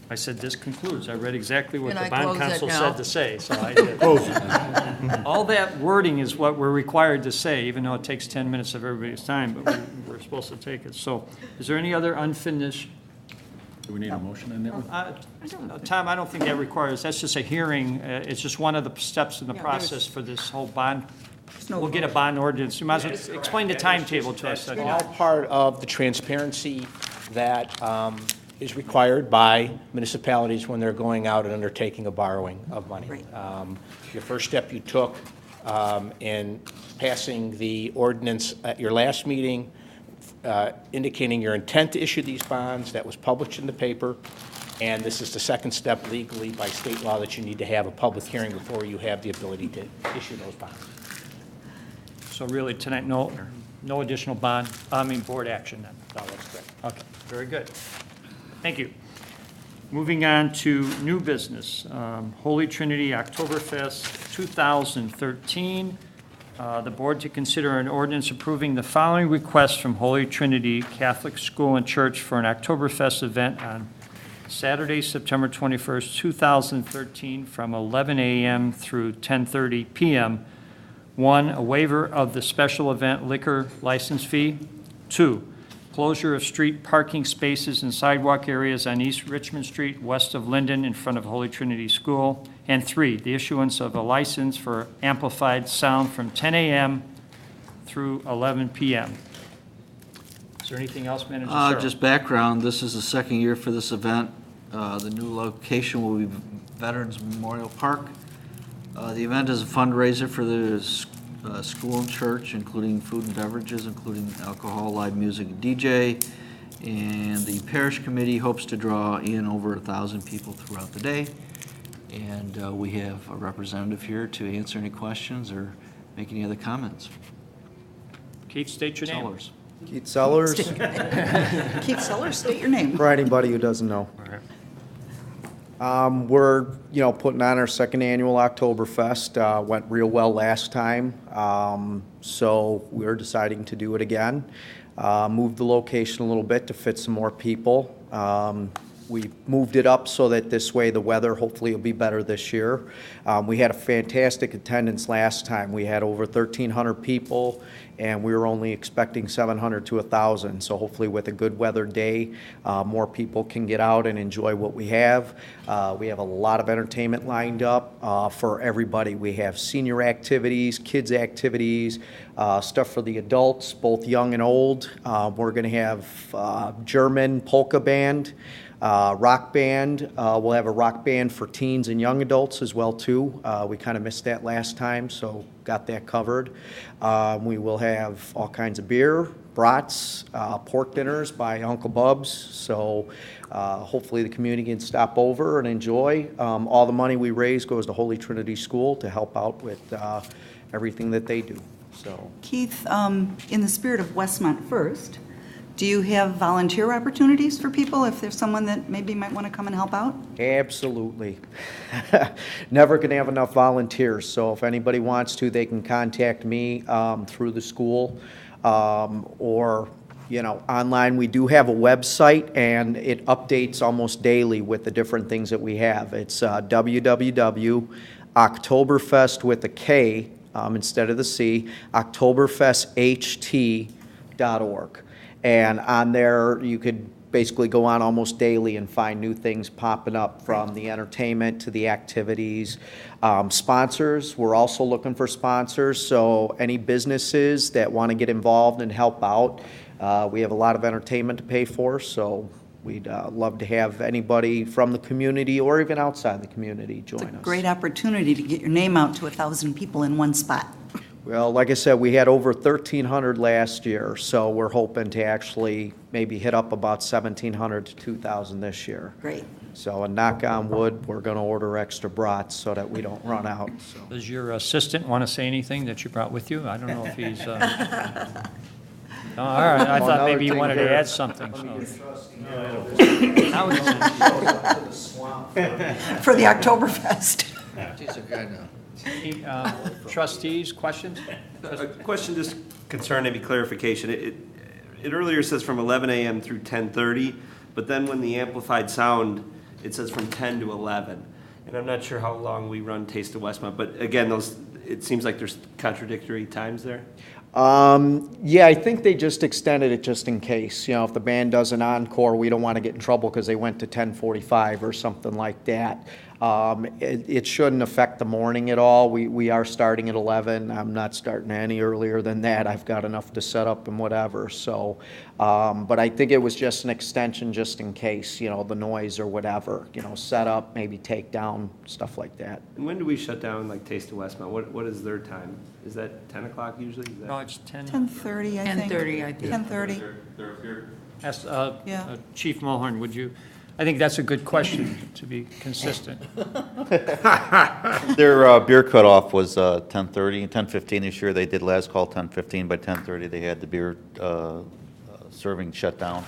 I said, this concludes. I read exactly what Can the I bond close it counsel now? said to say, so I did. All that wording is what we're required to say, even though it takes 10 minutes of everybody's time, but we're supposed to take it. So is there any other unfinished? Do we need a motion on that one? Tom, I don't think that requires, that's just a hearing. It's just one of the steps in the process for this whole bond. We'll get a bond ordinance. You might as well explain the timetable to us. It's all part of the transparency that is required by municipalities when they're going out and undertaking a borrowing of money. Right. Your first step you took in passing the ordinance at your last meeting, indicating your intent to issue these bonds, that was published in the paper, and this is the second step legally by state law that you need to have a public hearing before you have the ability to issue those bonds. So really, tonight, no additional board action then? No, that's correct. Okay, very good. Thank you. Moving on to new business, Holy Trinity Oktoberfest 2013. The board to consider an ordinance approving the following request from Holy Trinity Catholic School and Church for an Oktoberfest event on Saturday, September 21st, 2013, from 11 a.m. through 10:30 p.m. 1, a waiver of the special event liquor license fee. 2, closure of street parking spaces and sidewalk areas on East Richmond Street, west of Linden, in front of Holy Trinity School. And 3, the issuance of a license for amplified sound from 10 a.m. through 11 p.m. Is there anything else, Manager Sherrill? Just background, this is the second year for this event. The new location will be Veterans Memorial Park. The event is a fundraiser for the school and church, including food and beverages, including alcohol, live music, and DJ. And the parish committee hopes to draw in over 1,000 people throughout the day. And we have a representative here to answer any questions or make any other comments. Keith, state your name. Sellers. Keith Sellers, Keith Sellers, state your name. for anybody who doesn't know. We're, putting on our second annual Oktoberfest. Went real well last time, so we're deciding to do it again. Moved the location a little bit to fit some more people. We moved it up so that this way the weather hopefully will be better this year. We had a fantastic attendance last time. We had over 1,300 people, and we were only expecting 700 to 1,000. So hopefully with a good weather day, more people can get out and enjoy what we have. We have a lot of entertainment lined up for everybody. We have senior activities, kids activities, stuff for the adults, both young and old. We're going to have German polka band. Rock band, we'll have a rock band for teens and young adults as well too. We kind of missed that last time, so got that covered. We will have all kinds of beer, brats, pork dinners by Uncle Bub's, so hopefully the community can stop over and enjoy. All the money we raise goes to Holy Trinity School to help out with everything that they do. So, Keith, in the spirit of Westmont First, do you have volunteer opportunities for people if there's someone that maybe might want to come and help out? Absolutely. Never going to have enough volunteers, so if anybody wants to, they can contact me through the school or, online. We do have a website, and it updates almost daily with the different things that we have. It's www.oktoberfest with a K instead of the C, oktoberfestht.org. And on there, you could basically go on almost daily and find new things popping up, from the entertainment to the activities. Sponsors, we're also looking for sponsors, so any businesses that want to get involved and help out, we have a lot of entertainment to pay for, so we'd love to have anybody from the community or even outside the community join us. Great opportunity to get your name out to 1,000 people in one spot. Well, like I said, we had over 1,300 last year, so we're hoping to actually maybe hit up about 1,700 to 2,000 this year. Great. So, and knock on wood, we're going to order extra brats so that we don't run out. So. Does your assistant want to say anything that you brought with you? I don't know if he's... Oh, all right, I thought maybe you wanted to add something. So. For the Oktoberfest. Trustees, questions? A question, just concern, maybe clarification. It earlier says from 11 a.m. through 10:30, but then when the amplified sound, it says from 10 to 11. And I'm not sure how long we run Taste of Westmont, but again, it seems like there's contradictory times there. Yeah, I think they just extended it just in case. If the band does an encore, we don't want to get in trouble because they went to 10:45 or something like that. It shouldn't affect the morning at all. We are starting at 11. I'm not starting any earlier than that. I've got enough to set up and whatever. So, but I think it was just an extension just in case, the noise or whatever, set up, maybe take down, stuff like that. And when do we shut down, like, Taste of Westmont? What is their time? Is that 10 o'clock usually? No, it's 10. 10:30, I think. 10:30, I think. 10:30. Ask, Yeah. Chief Mulhern, would you, I think that's a good question, to be consistent. Their beer cutoff was 10:30, 10:15 this year. They did last call 10:15. By 10:30, they had the beer serving shut down,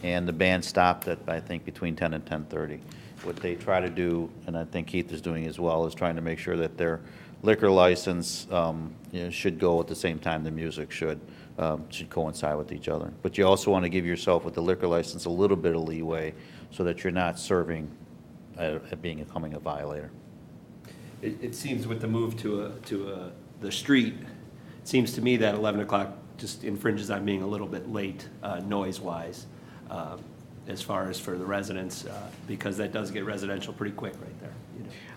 and the band stopped at, I think, between 10 and 10:30. What they try to do, and I think Keith is doing as well, is trying to make sure that their liquor license should go at the same time the music should coincide with each other. But you also want to give yourself, with the liquor license, a little bit of leeway so that you're not serving at becoming a violator. It seems with the move to the street, it seems to me that 11 o'clock just infringes on being a little bit late noise-wise, as far as for the residents, because that does get residential pretty quick right there.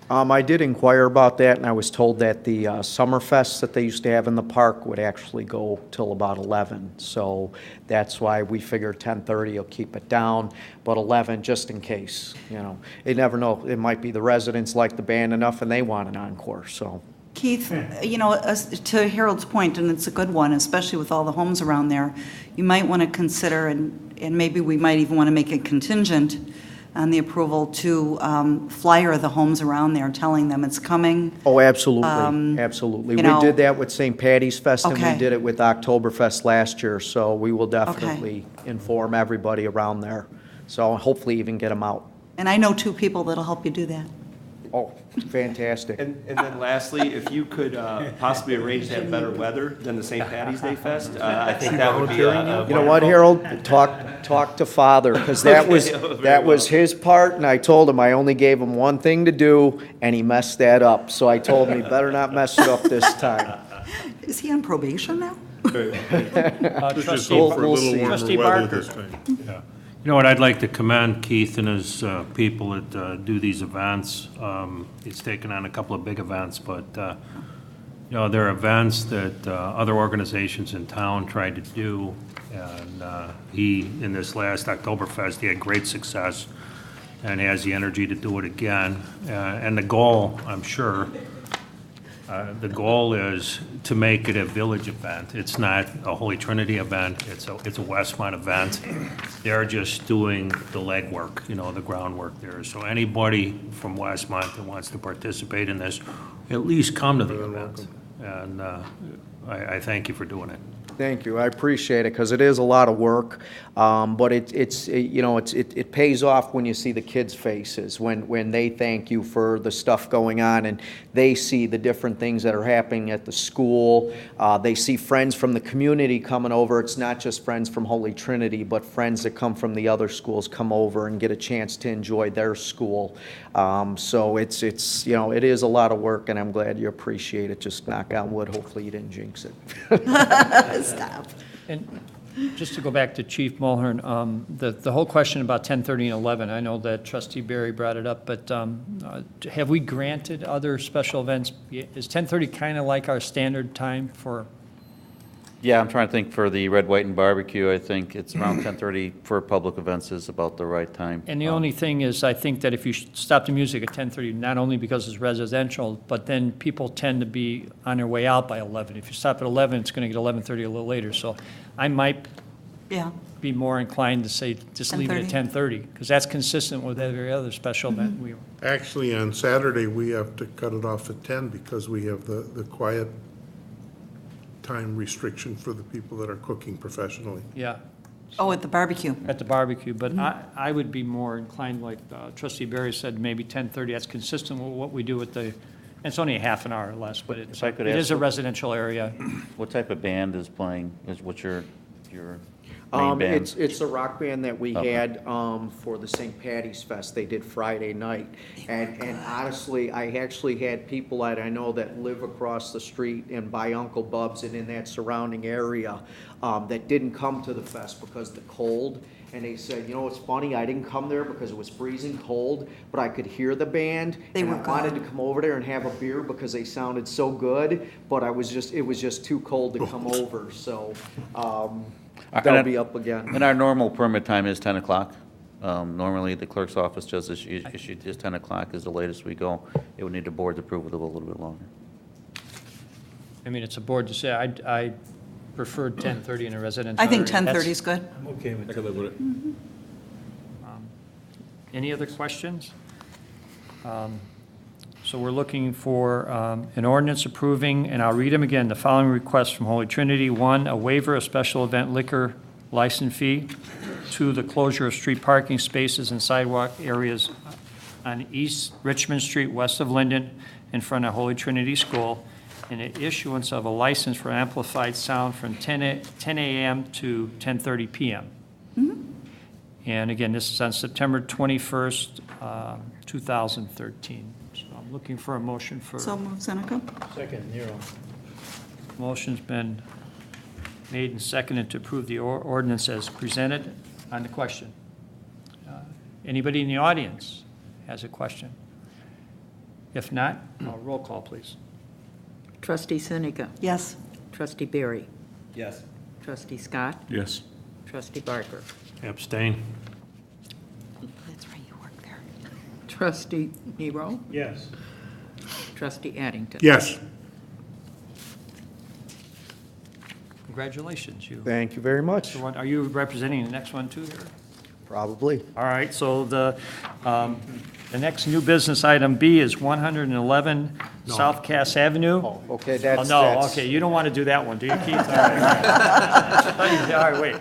I did inquire about that, and I was told that the Summerfest that they used to have in the park would actually go till about 11. So that's why we figured 10:30 will keep it down, but 11 just in case. You never know. It might be the residents like the band enough and they want an encore. So. Keith, to Harold's point, and it's a good one, especially with all the homes around there, you might want to consider, and maybe we might even want to make it contingent, on the approval to flyer the homes around there, telling them it's coming. Oh, absolutely, Um, absolutely. you We know- did that with St. Patty's Fest, and we Okay. did it with Oktoberfest last year, so we will definitely inform everybody around there. So hopefully even get them out. And I know 2 people that'll help you do that. Oh, fantastic. And then lastly, if you could possibly arrange to have better weather than the St. Patty's Day Fest, I think that would be a You know what, Harold? Talk to Father, because that was, Okay, very that was well. his part, and I told him I only gave him one thing to do, and he messed that up. So I told him he better not mess it up this time. Is he on probation now? Let's just Trustee hope for a we'll little see. warmer Trustee weather Barker. this time. Yeah. You know what, I'd like to commend Keith and his people that do these events. He's taken on a couple of big events, but, you know, there are events that other organizations in town tried to do, and he, in this last Oktoberfest, he had great success and has the energy to do it again. And the goal, I'm sure, the goal is to make it a village event. It's not a Holy Trinity event, it's a Westmont event. They're just doing the legwork, you know, the groundwork there. So anybody from Westmont that wants to participate in this, at least come to the event. And I thank you for doing it. Thank you, I appreciate it, because it is a lot of work, but it pays off when you see the kids' faces, when they thank you for the stuff going on, and they see the different things that are happening at the school. They see friends from the community coming over. It's not just friends from Holy Trinity, but friends that come from the other schools come over and get a chance to enjoy their school. So it is a lot of work, and I'm glad you appreciate it. Just knock on wood, hopefully you didn't jinx it. Stop. And just to go back to Chief Mulhern, the whole question about 10:30 and 11, I know that Trustee Barry brought it up, but have we granted other special events? Is 10:30 kind of like our standard time for? Yeah, I'm trying to think for the red, white, and barbecue, I think it's around 10:30 for public events is about the right time. And the only thing is, I think that if you stop the music at 10:30, not only because it's residential, but then people tend to be on their way out by 11. If you stop at 11, it's going to get 11:30 a little later. So I might be more inclined to say, just leave it at 10:30, because that's consistent with every other special event we. Actually, on Saturday, we have to cut it off at 10 because we have the quiet time restriction for the people that are cooking professionally. Yeah. Oh, at the barbecue. At the barbecue, but I would be more inclined, like Trustee Barry said, maybe 10:30. That's consistent with what we do with the, and it's only a half an hour or less, but If I could it ask is a what- residential area. What type of band is playing? What's your main band? It's a rock band that we Okay. had for the St. Patty's Fest. They did Friday night. And honestly, I actually had people that I know that live across the street and by Uncle Bub's and in that surrounding area that didn't come to the fest because of the cold. And they said, you know, it's funny, I didn't come there because it was freezing cold, but I could hear the band. They and were I wanted good. to come over there and have a beer because they sounded so good, but it was just too cold to come over. So they'll be up again. And our normal permit time is 10 o'clock. Normally, the clerk's office just issued just 10 o'clock is the latest we go. It would need the board's approval to go a little bit longer. I mean, it's a board to say, I prefer 10:30 in a residential I think area. 10:30 is good. I'm okay with I could live with it. Any other questions? So we're looking for an ordinance approving, and I'll read them again, the following requests from Holy Trinity. 1, a waiver of special event liquor license fee. 2, the closure of street parking spaces and sidewalk areas on East Richmond Street, west of Linden, in front of Holy Trinity School, and the issuance of a license for amplified sound from 10 a.m. to 10:30 p.m. And again, this is on September 21st, 2013. So I'm looking for a motion for. So move, Seneca. Second, Nero. Motion's been made and seconded to approve the ordinance as presented. On the question. Anybody in the audience has a question? If not, roll call, please. Trustee Seneca. Yes. Trustee Barry. Yes. Trustee Scott. Yes. Trustee Barker. Abstain? That's right, you work there. Trustee Nero. Yes. Trustee Addington. Yes. Congratulations, you. Thank you very much. So are you representing the next one too here? Probably. All right, so the next new business item B is 111 South Cass Avenue. Okay, Oh, that's. no, that's- okay, you don't want to do that one, do you, Keith? All right, all right, wait.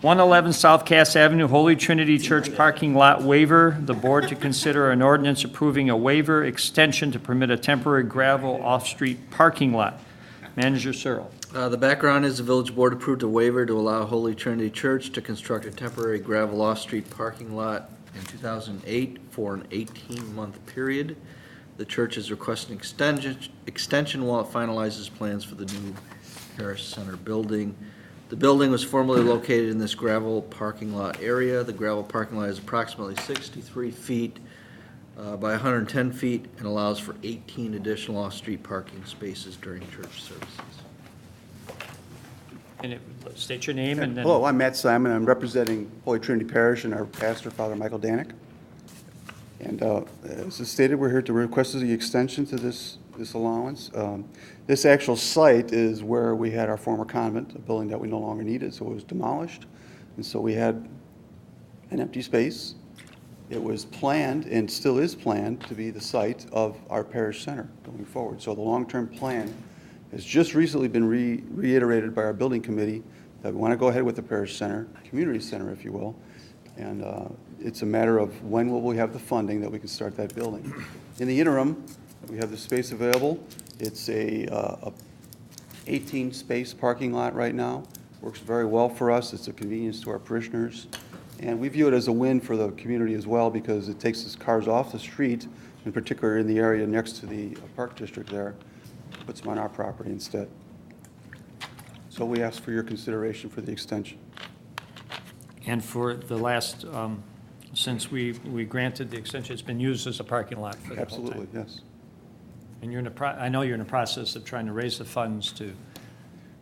111 South Cass Avenue, Holy Trinity Church parking lot waiver. The board to consider an ordinance approving a waiver extension to permit a temporary gravel off-street parking lot. Manager Searle. The background is the village board approved a waiver to allow Holy Trinity Church to construct a temporary gravel off-street parking lot in 2008 for an 18-month period. The church is requesting extension while it finalizes plans for the new parish center building. The building was formerly located in this gravel parking lot area. The gravel parking lot is approximately 63 feet by 110 feet and allows for 18 additional off-street parking spaces during church services. And state your name and then. Hello, I'm Matt Simon. I'm representing Holy Trinity Parish and our pastor, Father Michael Danick. And as stated, we're here to request the extension to this allowance. This actual site is where we had our former convent, a building that we no longer needed, so it was demolished. And so we had an empty space. It was planned, and still is planned, to be the site of our parish center going forward. So the long-term plan has just recently been reiterated by our building committee that we want to go ahead with the parish center, community center, if you will. And it's a matter of when will we have the funding that we can start that building. In the interim, we have the space available. It's a 18-space parking lot right now. Works very well for us. It's a convenience to our parishioners. And we view it as a win for the community as well because it takes the cars off the street, in particular in the area next to the park district there, puts them on our property instead. So we ask for your consideration for the extension. And for the last, since we granted the extension, it's been used as a parking lot for the whole time. Absolutely, yes. And you're I know you're in the process of trying to raise the funds to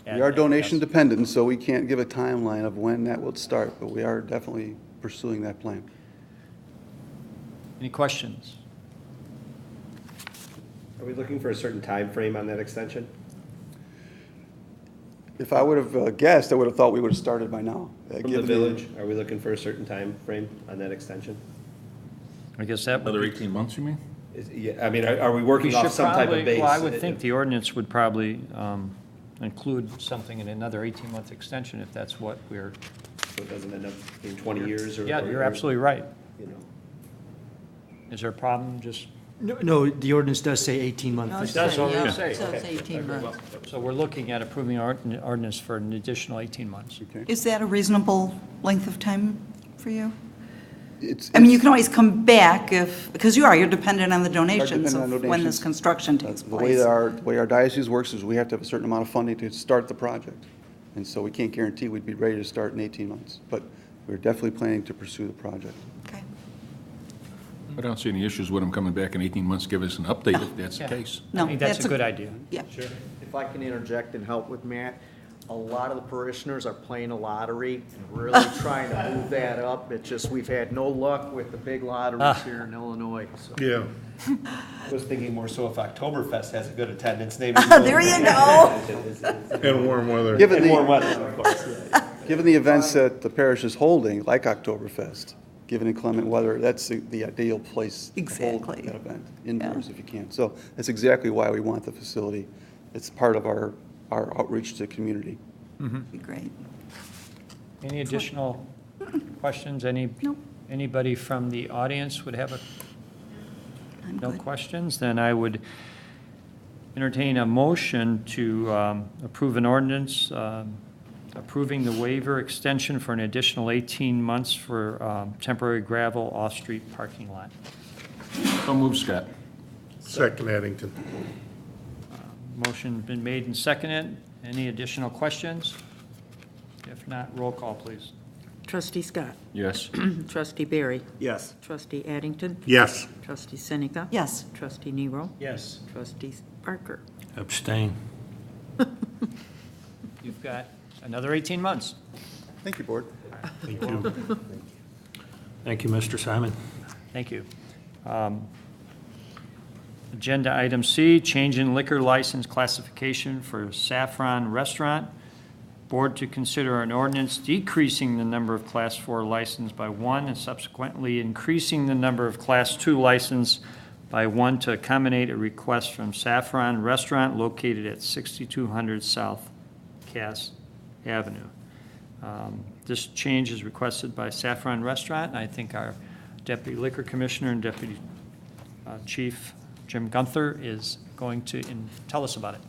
add We are that, donation yes. dependent, so we can't give a timeline of when that will start, but we are definitely pursuing that plan. Any questions? Are we looking for a certain time frame on that extension? If I would have guessed, I would have thought we would have started by now. From the given village, are we looking for a certain time frame on that extension? I guess that would Another be. 18 months, you mean? Yeah, I mean, are we We working off should some type probably, of base? well, I would think the ordinance would probably include something in another 18-month extension if that's what we're. So it doesn't end up being 20 years or? Yeah, you're absolutely right. You know. Is there a problem just? No, the ordinance does say 18 months. No, It does already yeah, say. it says Okay. 18 months. So we're looking at approving our ordinance for an additional 18 months. Is that a reasonable length of time for you? It's, I mean, you can always come back if, because you're dependent on the donations dependent on of when donations. this construction takes the way place. the way our diocese works is we have to have a certain amount of funding to start the project. And so we can't guarantee we'd be ready to start in 18 months, but we're definitely planning to pursue the project. Okay. I don't see any issues with them coming back in 18 months, give us an update if that's the Yeah. case. I think that's a good idea. Yeah. Sure. If I can interject and help with Matt, a lot of the parishioners are playing a lottery and really trying to move that up. It's just, we've had no luck with the big lotteries here in Illinois, so. Yeah. I was thinking more so if Oktoberfest has a good attendance, maybe. There you go. And warm weather. Given And the, warm weather, of course, yeah. given the events that the parish is holding, like Oktoberfest, given inclement weather, that's the ideal place to hold Exactly. that event, indoors if you can. So that's exactly why we want the facility. It's part of our outreach to the community. Be great. Any additional questions? Anybody from the audience would have I'm no good. questions? Then I would entertain a motion to approve an ordinance approving the waiver extension for an additional 18 months for temporary gravel off-street parking lot. So move, Scott. Second Addington. Motion been made and seconded. Any additional questions? If not, roll call, please. Trustee Scott. Yes. Trustee Barry. Yes. Trustee Addington. Yes. Trustee Seneca. Yes. Trustee Nero. Yes. Trustee Parker. Abstain. You've got another 18 months. Thank you, Board. Thank you. Thank you, Mr. Simon. Thank you. Agenda item C, change in liquor license classification for Saffron Restaurant. Board to consider an ordinance decreasing the number of Class 4 license by 1 and subsequently increasing the number of Class 2 license by 1 to accommodate a request from Saffron Restaurant located at 6200 South Cass Avenue. This change is requested by Saffron Restaurant, and I think our Deputy Liquor Commissioner and Deputy Chief Jim Gunther is going to tell us about it.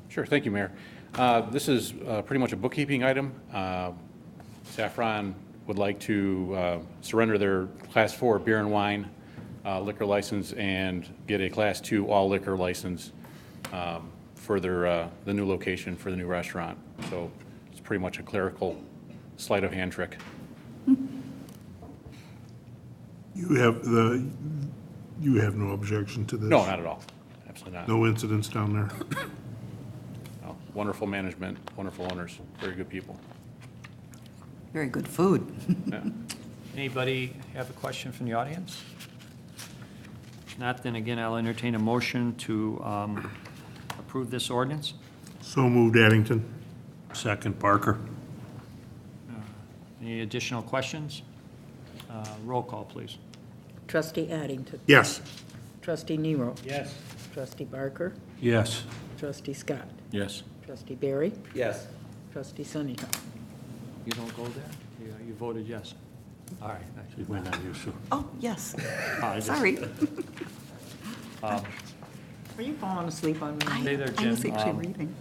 Sure, thank you, Mayor. This is pretty much a bookkeeping item. Saffron would like to surrender their Class 4 beer and wine liquor license and get a Class 2 all liquor license for the new location for the new restaurant. So it's pretty much a clerical sleight of hand trick. You have no objection to this? No, not at all. Absolutely not. No incidents down there? No. Wonderful management, wonderful owners, very good people. Very good food. Yeah. Anybody have a question from the audience? If not, then again, I'll entertain a motion to approve this ordinance. So moved, Addington. Second, Parker. Any additional questions? Roll call, please. Trustee Addington. Yes. Trustee Nero. Yes. Trustee Barker. Yes. Trustee Scott. Yes. Trustee Barry. Yes. Trustee Sunnytown. You don't go there? You voted yes. All right. You might not use to. Oh, yes. I just- Sorry. Are you falling asleep on me? Stay there, I was Jim. actually reading.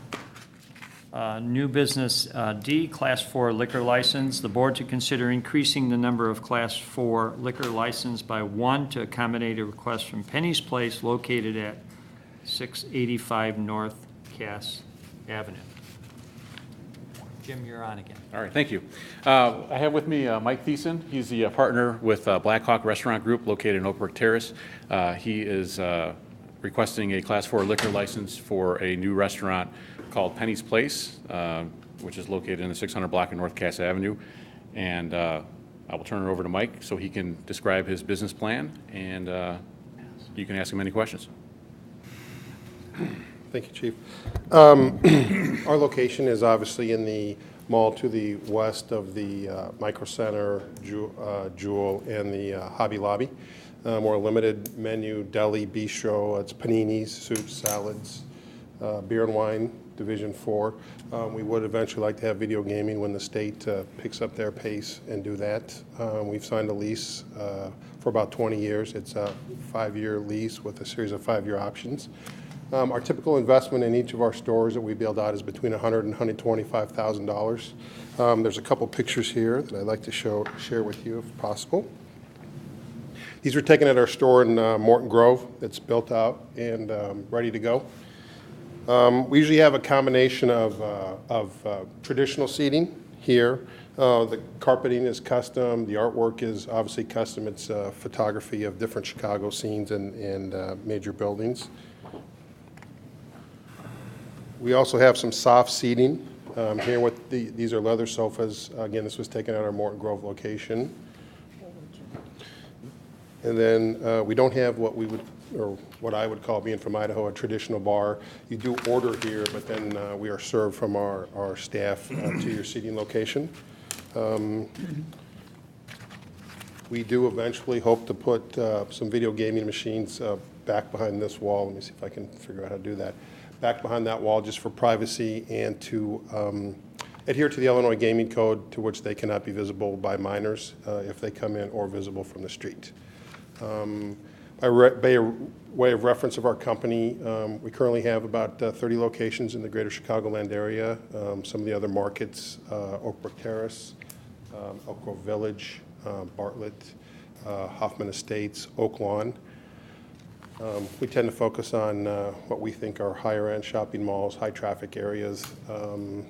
New business D, Class 4 liquor license. The board to consider increasing the number of Class 4 liquor license by 1 to accommodate a request from Penny's Place located at 685 North Cass Avenue. Jim, you're on again. All right, thank you. I have with me Mike Thiessen. He's the partner with Black Hawk Restaurant Group located in Oak Brook Terrace. He is requesting a Class 4 liquor license for a new restaurant called Penny's Place, which is located in the 600 block of North Cass Avenue. And I will turn it over to Mike so he can describe his business plan, and you can ask him any questions. Thank you, Chief. Our location is obviously in the mall to the west of the Micro Center, Jewel, and the Hobby Lobby. We're a limited menu deli bistro. It's paninis, soups, salads, beer and wine, Division 4. We would eventually like to have video gaming when the state picks up their pace and do that. We've signed a lease for about 20 years. It's a 5-year lease with a series of 5-year options. Our typical investment in each of our stores that we build out is between $100,000 and $125,000. There's a couple pictures here that I'd like to share with you if possible. These were taken at our store in Morton Grove. It's built out and ready to go. We usually have a combination of traditional seating here. The carpeting is custom. The artwork is obviously custom. It's photography of different Chicago scenes and major buildings. We also have some soft seating here with these are leather sofas. Again, this was taken at our Morton Grove location. And then we don't have what we would, or what I would call, being from Idaho, a traditional bar. You do order here, but then we are served from our staff to your seating location. We do eventually hope to put some video gaming machines back behind this wall. Let me see if I can figure out how to do that. Back behind that wall just for privacy and to adhere to the Illinois Gaming Code, to which they cannot be visible by minors if they come in or visible from the street. By way of reference of our company, we currently have about 30 locations in the greater Chicagoland area. Some of the other markets, Oak Brook Terrace, Elk Grove Village, Bartlett, Hoffman Estates, Oak Lawn. We tend to focus on what we think are higher-end shopping malls, high-traffic areas. And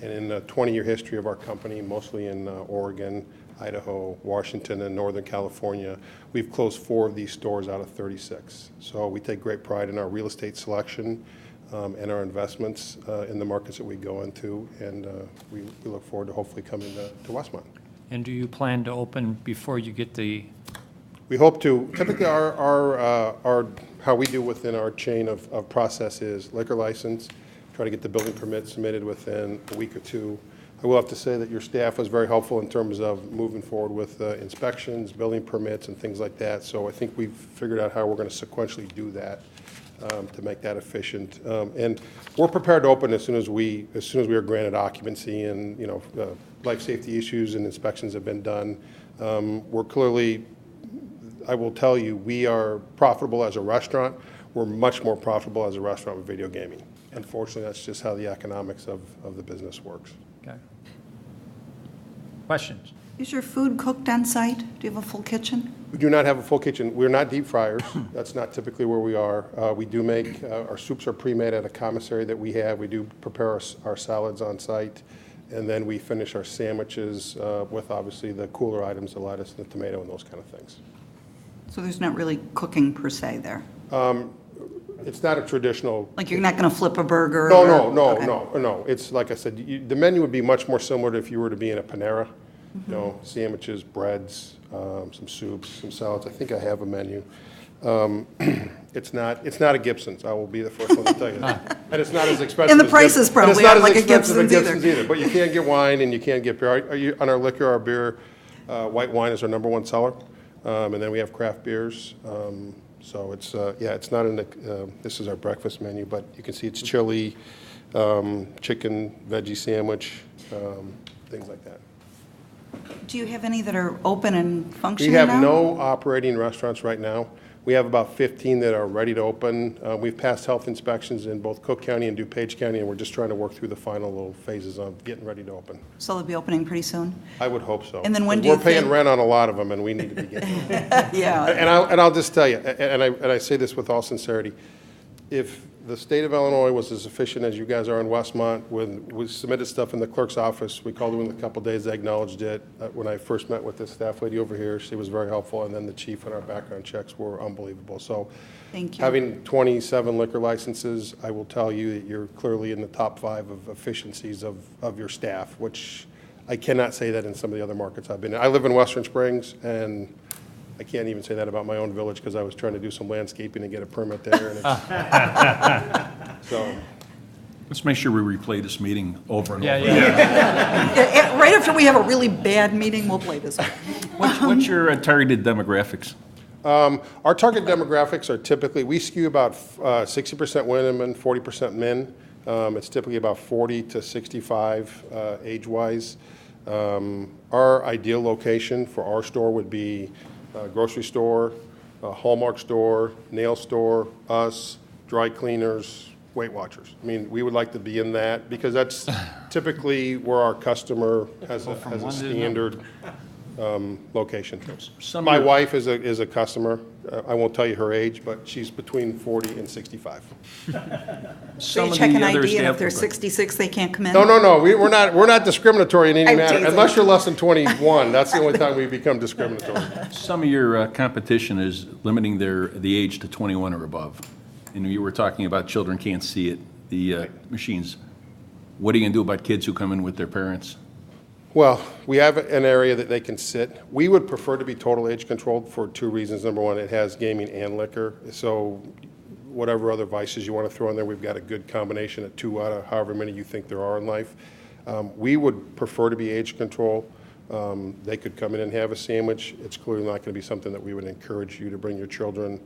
in the 20-year history of our company, mostly in Oregon, Idaho, Washington, and Northern California, we've closed 4 of these stores out of 36. So we take great pride in our real estate selection and our investments in the markets that we go into, and we look forward to hopefully coming to Westmont. And do you plan to open before you get the? We hope to. Typically, our how we do within our chain of process is liquor license, try to get the building permit submitted within a week or two. I will have to say that your staff was very helpful in terms of moving forward with inspections, building permits, and things like that. So I think we've figured out how we're going to sequentially do that to make that efficient. And we're prepared to open as soon as we are granted occupancy and, you know, life safety issues and inspections have been done. We're clearly, I will tell you, we are profitable as a restaurant. We're much more profitable as a restaurant with video gaming. Unfortunately, that's just how the economics of the business works. Okay. Questions? Is your food cooked on site? Do you have a full kitchen? We do not have a full kitchen. We're not deep fryers. That's not typically where we are. We do make, our soups are pre-made at a commissary that we have. We do prepare our salads on site. And then we finish our sandwiches with obviously the cooler items, the lettuce and the tomato and those kind of things. So there's not really cooking per se there? It's not a traditional. Like you're not going to flip a burger? No. It's like I said, the menu would be much more similar to if you were to be in a Panera. You know, sandwiches, breads, some soups, some salads. I think I have a menu. It's not a Gibson's. I will be the first one to tell you that. And it's not as expensive. And the prices probably aren't like a Gibson's either. But you can't get wine and you can't get beer. On our liquor, our beer, white wine is our #1 seller, and then we have craft beers. So it's it's not in the. This is our breakfast menu, but you can see it's chili, chicken, veggie sandwich, things like that. Do you have any that are open and functioning We have now? no operating restaurants right now. We have about 15 that are ready to open. We've passed health inspections in both Cook County and DuPage County, and we're just trying to work through the final little phases of getting ready to open. So they'll be opening pretty soon? I would hope so. And then when do you We're paying think- rent on a lot of them, and we need to be getting them. Yeah. And I'll just tell you, and I say this with all sincerity, if the state of Illinois was as efficient as you guys are in Westmont, when we submitted stuff in the clerk's office, we called them in a couple days, they acknowledged it. When I first met with the staff lady over here, she was very helpful, and then the chief and our background checks were unbelievable. So Thank you. having 27 liquor licenses, I will tell you that you're clearly in the top 5 of efficiencies of your staff, which I cannot say that in some of the other markets I've been in. I live in Western Springs, and I can't even say that about my own village because I was trying to do some landscaping and get a permit there. And it's, so, Let's make sure we replay this meeting over and over. Yeah, right after we have a really bad meeting, we'll play this one. What's your targeted demographics? our target demographics are typically, we skew about 60% women, 40% men. It's typically about 40 to 65 age-wise. Our ideal location for our store would be a grocery store, a Hallmark store, nail store, us, dry cleaners, Weight Watchers. I mean, we would like to be in that because that's typically where our customer has a standard location. My wife is a customer. I won't tell you her age, but she's between 40 and 65. So you check an ID, and if they're 66, they can't come in? No. We're not discriminatory in any I'm manner. teasing. Unless you're less than 21, that's the only time we become discriminatory. Some of your competition is limiting the age to 21 or above. And you were talking about children can't see it, the machines. What are you going to do about kids who come in with their parents? Well, we have an area that they can sit. We would prefer to be total age controlled for 2 reasons. Number one, it has gaming and liquor. So whatever other vices you want to throw in there, we've got a good combination of 2 out of however many you think there are in life. We would prefer to be age control. They could come in and have a sandwich. It's clearly not going to be something that we would encourage you to bring your children.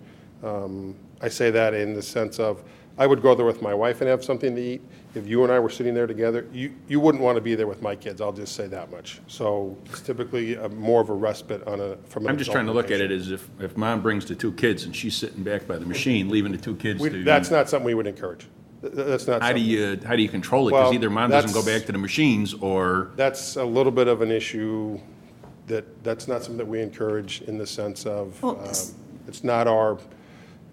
I say that in the sense of, I would go there with my wife and have something to eat. If you and I were sitting there together, you wouldn't want to be there with my kids, I'll just say that much. So it's typically more of a respite from an I'm just trying to look at it as if mom brings the 2 kids and she's sitting back by the machine, leaving the 2 kids to... That's not something we would encourage. That's not How do you control it? Because either mom doesn't go back to the machines or... That's a little bit of an issue that's not something that we encourage in the sense of, it's not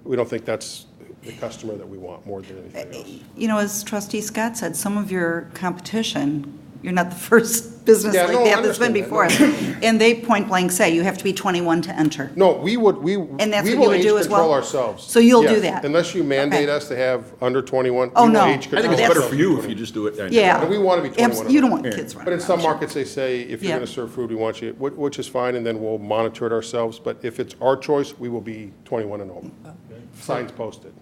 we don't think that's the customer that we want more than anything else. You know, as Trustee Scott said, some of your competition, you're not the first business like that that's been before us. And they point blank say you have to be 21 to enter. No, we will And that's what you age would do as well? control ourselves. So you'll Yes. do that? Unless you mandate us to have under 21. Oh, we will no. age I think it's control better ourselves. for you if you just do it. Yeah. And we want to be 21. You don't want kids running But in some around. markets, they say, if you're Yeah. going to serve food, we want you, which is fine, and then we'll monitor it ourselves. But if it's our choice, we will be 21 and over. Signs posted.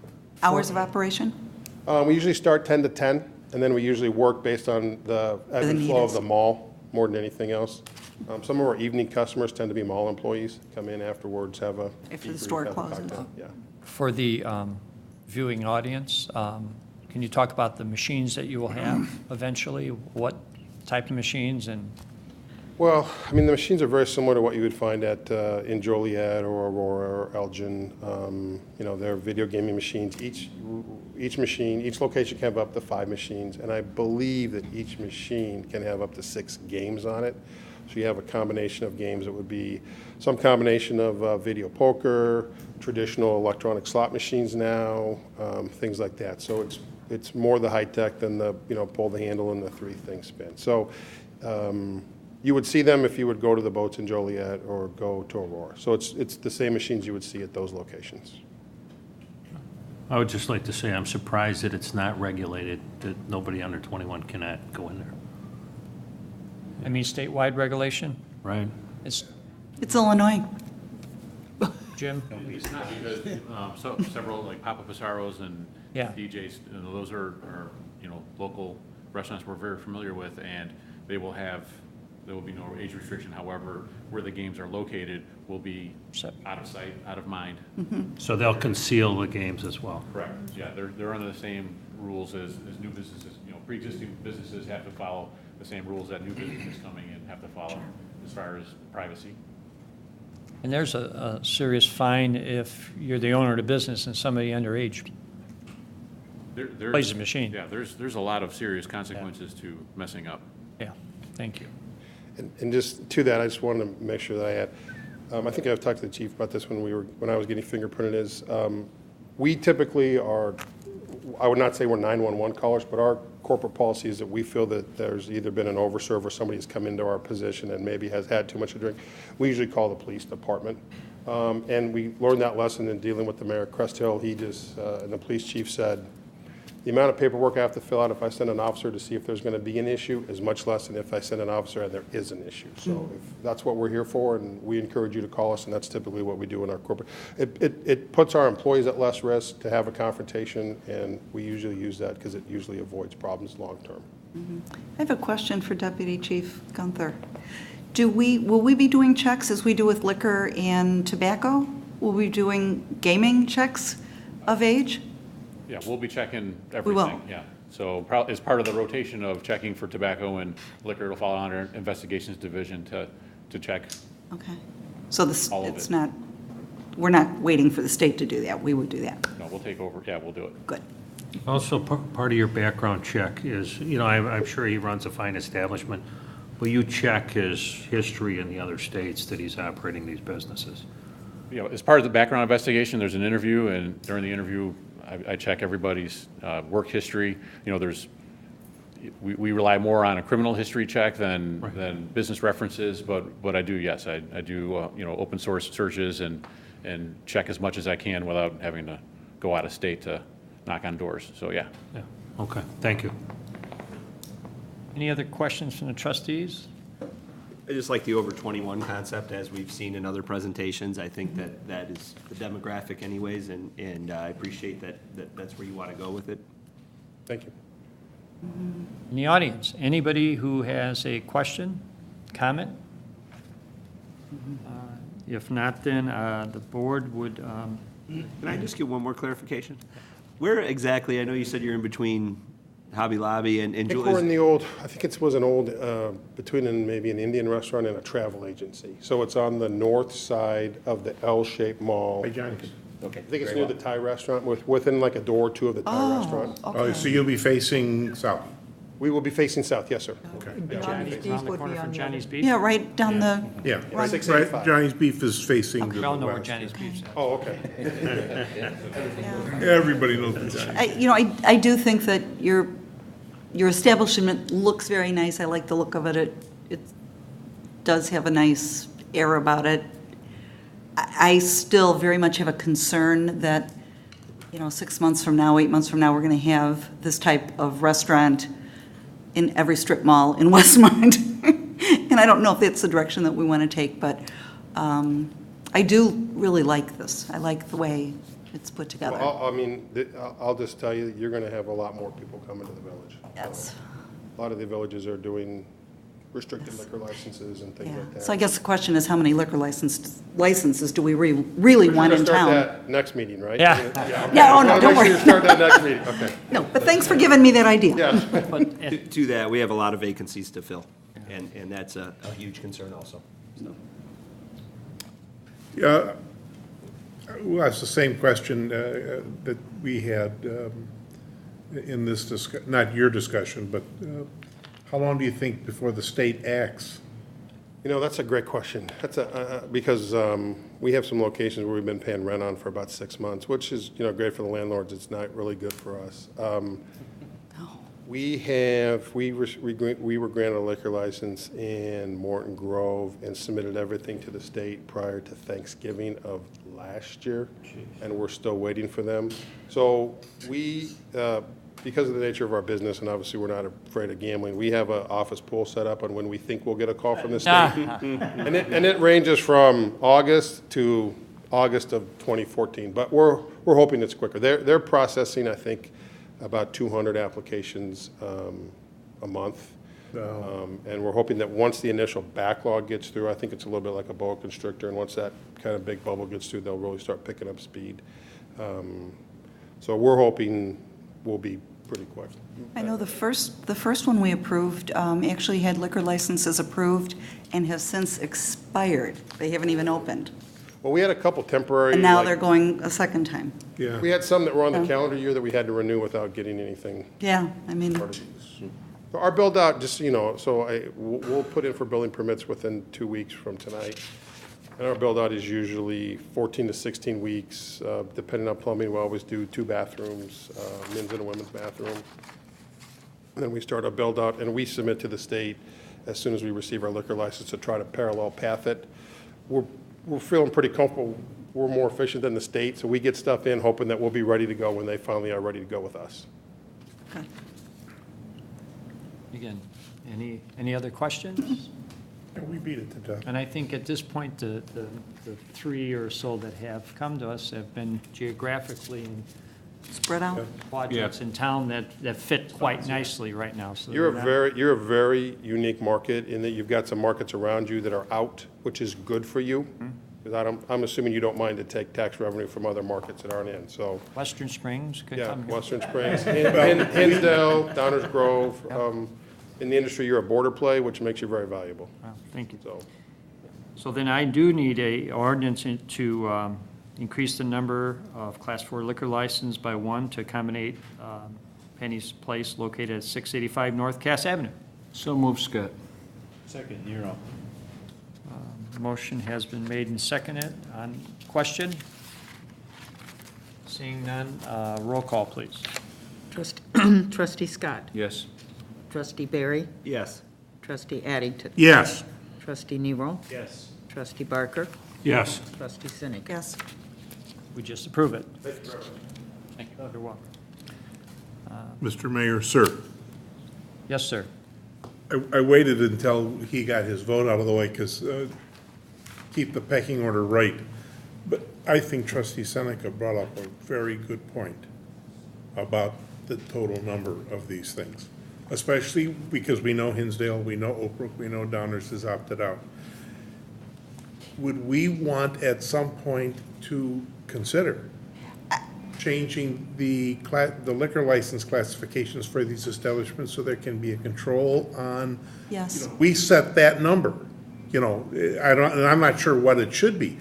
Hours of operation? We usually start 10 to 10, and then we usually work based on the ebb and flow of the mall more than anything else. Some of our evening customers tend to be mall employees, come in afterwards, have a After the debrief, store have a closes. cocktail. Yeah. For the viewing audience, can you talk about the machines that you will have eventually? What type of machines and? Well, I mean, the machines are very similar to what you would find at in Joliet or Aurora or Elgin. You know, they're video gaming machines. Each machine, each location can have up to 5 machines, and I believe that each machine can have up to 6 games on it. So you have a combination of games that would be some combination of video poker, traditional electronic slot machines now, things like that. So it's more the high tech than the, you know, pull the handle and the 3 things spin. So you would see them if you would go to the boats in Joliet or go to Aurora. So it's the same machines you would see at those locations. I would just like to say I'm surprised that it's not regulated, that nobody under 21 cannot go in there. I mean, statewide regulation? Right. It's, Illinois. Jim? It's not because several, like Papa Pisaro's and Yeah. DJs, you know, those are, you know, local restaurants we're very familiar with, and there will be no age restriction. However, where the games are located will be out of sight, out of mind. So they'll conceal the games as well. Correct. Yeah, they're under the same rules as new businesses. You know, pre-existing businesses have to follow the same rules that new businesses coming in have to follow as far as privacy. And there's a serious fine if you're the owner of the business and somebody underage plays a machine. Yeah, there's a lot of serious consequences to messing up. Yeah, thank you. And just to that, I just wanted to make sure that I had, I think I've talked to the chief about this when I was getting fingerprinted, we typically are, I would not say we're 911 callers, but our corporate policy is that we feel that there's either been an overserve or somebody's come into our position and maybe has had too much to drink. We usually call the police department. And we learned that lesson in dealing with the mayor, Crest Hill. He just, and the police chief said, the amount of paperwork I have to fill out if I send an officer to see if there's going to be an issue is much less than if I send an officer and there is an issue. So if that's what we're here for, and we encourage you to call us, and that's typically what we do in our corporate. It puts our employees at less risk to have a confrontation, and we usually use that because it usually avoids problems long term. I have a question for Deputy Chief Gunther. Will we be doing checks as we do with liquor and tobacco? Will we be doing gaming checks of age? Yeah, we'll be checking everything. We will. Yeah. So as part of the rotation of checking for tobacco and liquor, it'll fall under investigations division to check. Okay. So all of it's it. not, we're not waiting for the state to do that. We would do that. No, we'll take over. Yeah, we'll do it. Good. Also, part of your background check is, you know, I'm sure he runs a fine establishment, but you check his history in the other states that he's operating these businesses. You know, as part of the background investigation, there's an interview, and during the interview, I check everybody's work history. You know, we rely more on a criminal history check than business references, but I do, yes, I do, you know, open source searches and check as much as I can without having to go out of state to knock on doors. So, yeah. Yeah, okay, thank you. Any other questions from the trustees? I just like the over 21 concept, as we've seen in other presentations. I think that is the demographic anyways, and I appreciate that's where you want to go with it. Thank you. In the audience, anybody who has a question, comment? If not, then the board would, Can I just get one more clarification? Where exactly, I know you said you're in between Hobby Lobby and I think we're in the old, I think it was an old, between maybe an Indian restaurant and a travel agency. So it's on the north side of the L-shaped mall. Hey, Johnny's. Okay. I think it's near the Thai restaurant, within like a door or two of the Thai restaurant. Oh, so you'll be facing south? We will be facing south, yes, sir. Okay. Johnny's, Beef around the would corner be from on the Johnny's other- Beef? Yeah, right down the, Yeah, Right. 685. Johnny's Beef is facing to We all the know where west. Johnny's Beef's at. Oh, okay. Everybody knows the Johnny's. I do think that your establishment looks very nice. I like the look of it. It does have a nice air about it. I still very much have a concern that, 6 months from now, 8 months from now, we're going to have this type of restaurant in every strip mall in Westmont. And I don't know if that's the direction that we want to take, but I do really like this. I like the way it's put together. Well, I'll just tell you, you're going to have a lot more people coming to the village. Yes. A lot of the villages are doing restricted liquor licenses and things Yeah. like that. So I guess the question is, how many liquor licenses do we really want in We're gonna town? start that next meeting, right? Yeah. Okay. Yeah, oh, no, I'll don't make sure worry. you start that next meeting, okay. No, but thanks for giving me that idea. Yeah. But To that, we have a lot of vacancies to fill, and that's a huge concern also. So. Well, that's the same question that we had in this not your discussion, but how long do you think before the state acts? That's a great question. That's because we have some locations where we've been paying rent on for about 6 months, which is, great for the landlords. It's not really good for us. We were granted a liquor license in Morton Grove and submitted everything to the state prior to Thanksgiving of last year, and we're still waiting for them. So we, because of the nature of our business, and obviously we're not afraid of gambling, we have an office pool set up on when we think we'll get a call from the state. And it ranges from August to August of 2014, but we're hoping it's quicker. They're processing, I think, about 200 applications a month. And we're hoping that once the initial backlog gets through, I think it's a little bit like a boa constrictor, and once that kind of big bubble gets through, they'll really start picking up speed. So we're hoping we'll be pretty quick. I know the first one we approved actually had liquor licenses approved and have since expired. They haven't even opened. Well, we had a couple temporary. And now like- they're going a second time. Yeah. We had some that were on the Oh. calendar year that we had to renew without getting anything. Yeah, I mean, Our build out, just, we'll put in for building permits within 2 weeks from tonight. And our build out is usually 14 to 16 weeks, depending on plumbing. We always do 2 bathrooms, men's and a women's bathroom. And then we start our build out and we submit to the state as soon as we receive our liquor license to try to parallel path it. We're feeling pretty comfortable. We're more efficient than the state, so we get stuff in hoping that we'll be ready to go when they finally are ready to go with us. okay. again, any other questions? Yeah, we beat it to death. And I think at this point, the 3 or so that have come to us have been geographically in Spread out. projects in town that fit quite nicely right now. So You're they're not- you're a very unique market in that you've got some markets around you that are out, which is good for you. Because I'm assuming you don't mind to take tax revenue from other markets that aren't in, so. Western Springs could Yeah, come here. Western Springs, Hinsdale, Downers Grove. In the industry, you're a border play, which makes you very valuable. Wow, thank you. So, So then I do need a ordinance to increase the number of Class 4 liquor license by 1 to accommodate Penny's Place located at 685 North Cass Avenue. So move, Scott. Second, you're up. Motion has been made and seconded. On question? Seeing none, roll call, please. Trustee Scott. Yes. Trustee Barry. Yes. Trustee Addington. Yes. Trustee Nero. Yes. Trustee Barker. Yes. Trustee Sinek. Yes. We just approve it. Thank you. You're welcome. Mr. Mayor, sir, Yes, sir. I waited until he got his vote out of the way because keep the pecking order right. But I think trustee Seneca brought up a very good point about the total number of these things, especially because we know Hinsdale, we know Oak Brook, we know Downers has opted out. Would we want at some point to consider changing the liquor license classifications for these establishments so there can be a control on? Yes. We set that number, and I'm not sure what it should be,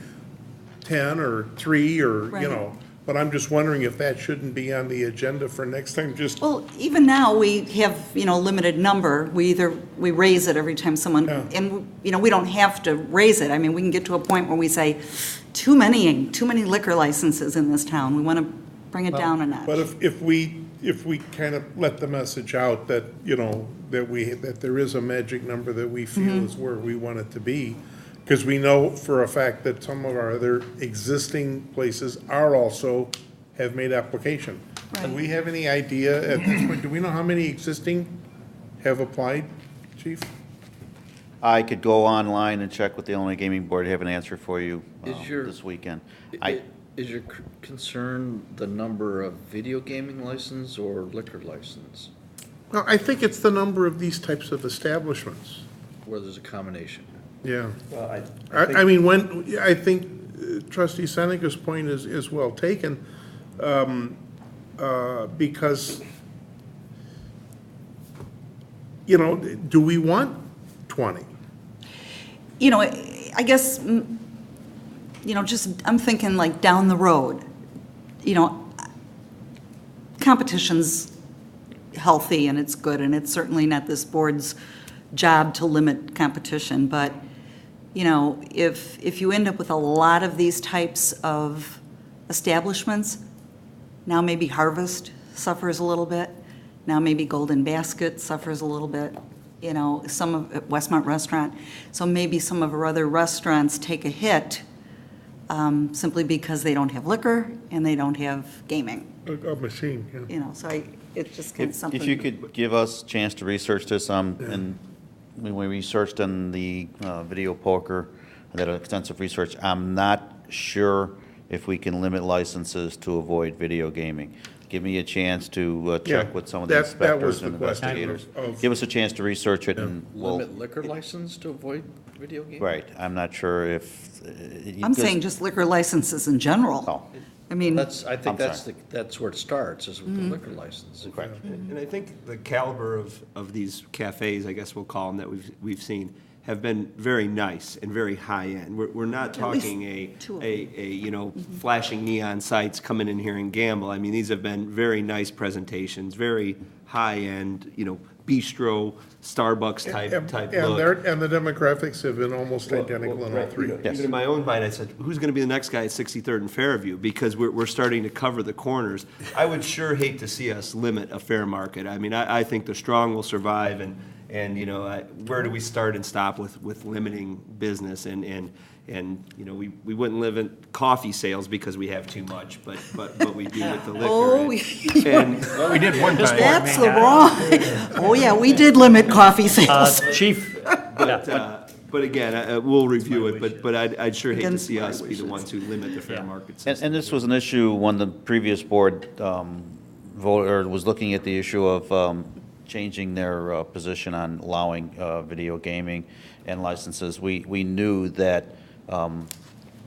10 or 3 or, Right. but I'm just wondering if that shouldn't be on the agenda for next time, just. Well, even now, we have, limited number. We raise it every time someone, Yeah. and, we don't have to raise it. I mean, we can get to a point where we say, too many liquor licenses in this town. We want to bring it down a notch. But if we kind of let the message out that, that there is a magic number that we feel is where we want it to be, because we know for a fact that some of our other existing places are also, have made application. Do we have any idea at this point, do we know how many existing have applied, Chief? I could go online and check with the Illinois Gaming Board, have an answer for you Is your- this weekend. Is your concern the number of video gaming license or liquor license, Well, I think it's the number of these types of establishments. where there's a combination? Yeah. Well, I mean, I think trustee Seneca's point is well taken, because, you know, do we want 20? You know, I guess, you know, just, I'm thinking like down the road, you know, competition's healthy and it's good, and it's certainly not this board's job to limit competition, but, you know, if you end up with a lot of these types of establishments, now maybe Harvest suffers a little bit, now maybe Golden Basket suffers a little bit, you know, some of, Westmont Restaurant, so maybe some of our other restaurants take a hit simply because they don't have liquor and they don't have gaming, A machine, yeah. you know, so it's just kind of something. If you could give us a chance to research this, and when we researched on the video poker, I did extensive research, I'm not sure if we can limit licenses to avoid video gaming. Give me a chance to check Yeah, with some of the that was inspectors the and question investigators. of- Give us a chance to research it, and we'll, Limit liquor license to avoid video gaming? right, I'm not sure if. I'm saying just liquor licenses in general. Oh. I mean, I think I'm that's sorry. that's where it starts, is with the liquor license. Correct. And I think the caliber of these cafes, I guess we'll call them, that we've seen, have been very nice and very high-end. We're not At least talking two of you know, flashing neon sites, coming in here and gamble. I mean, these have been very nice presentations, very high-end, you know, bistro, Starbucks type look. And the demographics have been almost identical in all three. Even in my own mind, I said, who's going to be the next guy at 63rd and Fairview? Because we're starting to cover the corners. I would sure hate to see us limit a fair market. I mean, I think the strong will survive, and you know, where do we start and stop with limiting business? And you know, we wouldn't limit coffee sales because we have too much, but we do with the liquor. Oh, And Well, we did one time. that's the wrong, oh yeah, we did limit coffee sales. Chief, But again, we'll review it, but I'd sure hate to Against see my us be the wishes. ones who limit the fair market And, system. and this was an issue when the previous board voted, or was looking at the issue of changing their position on allowing video gaming and licenses. We knew that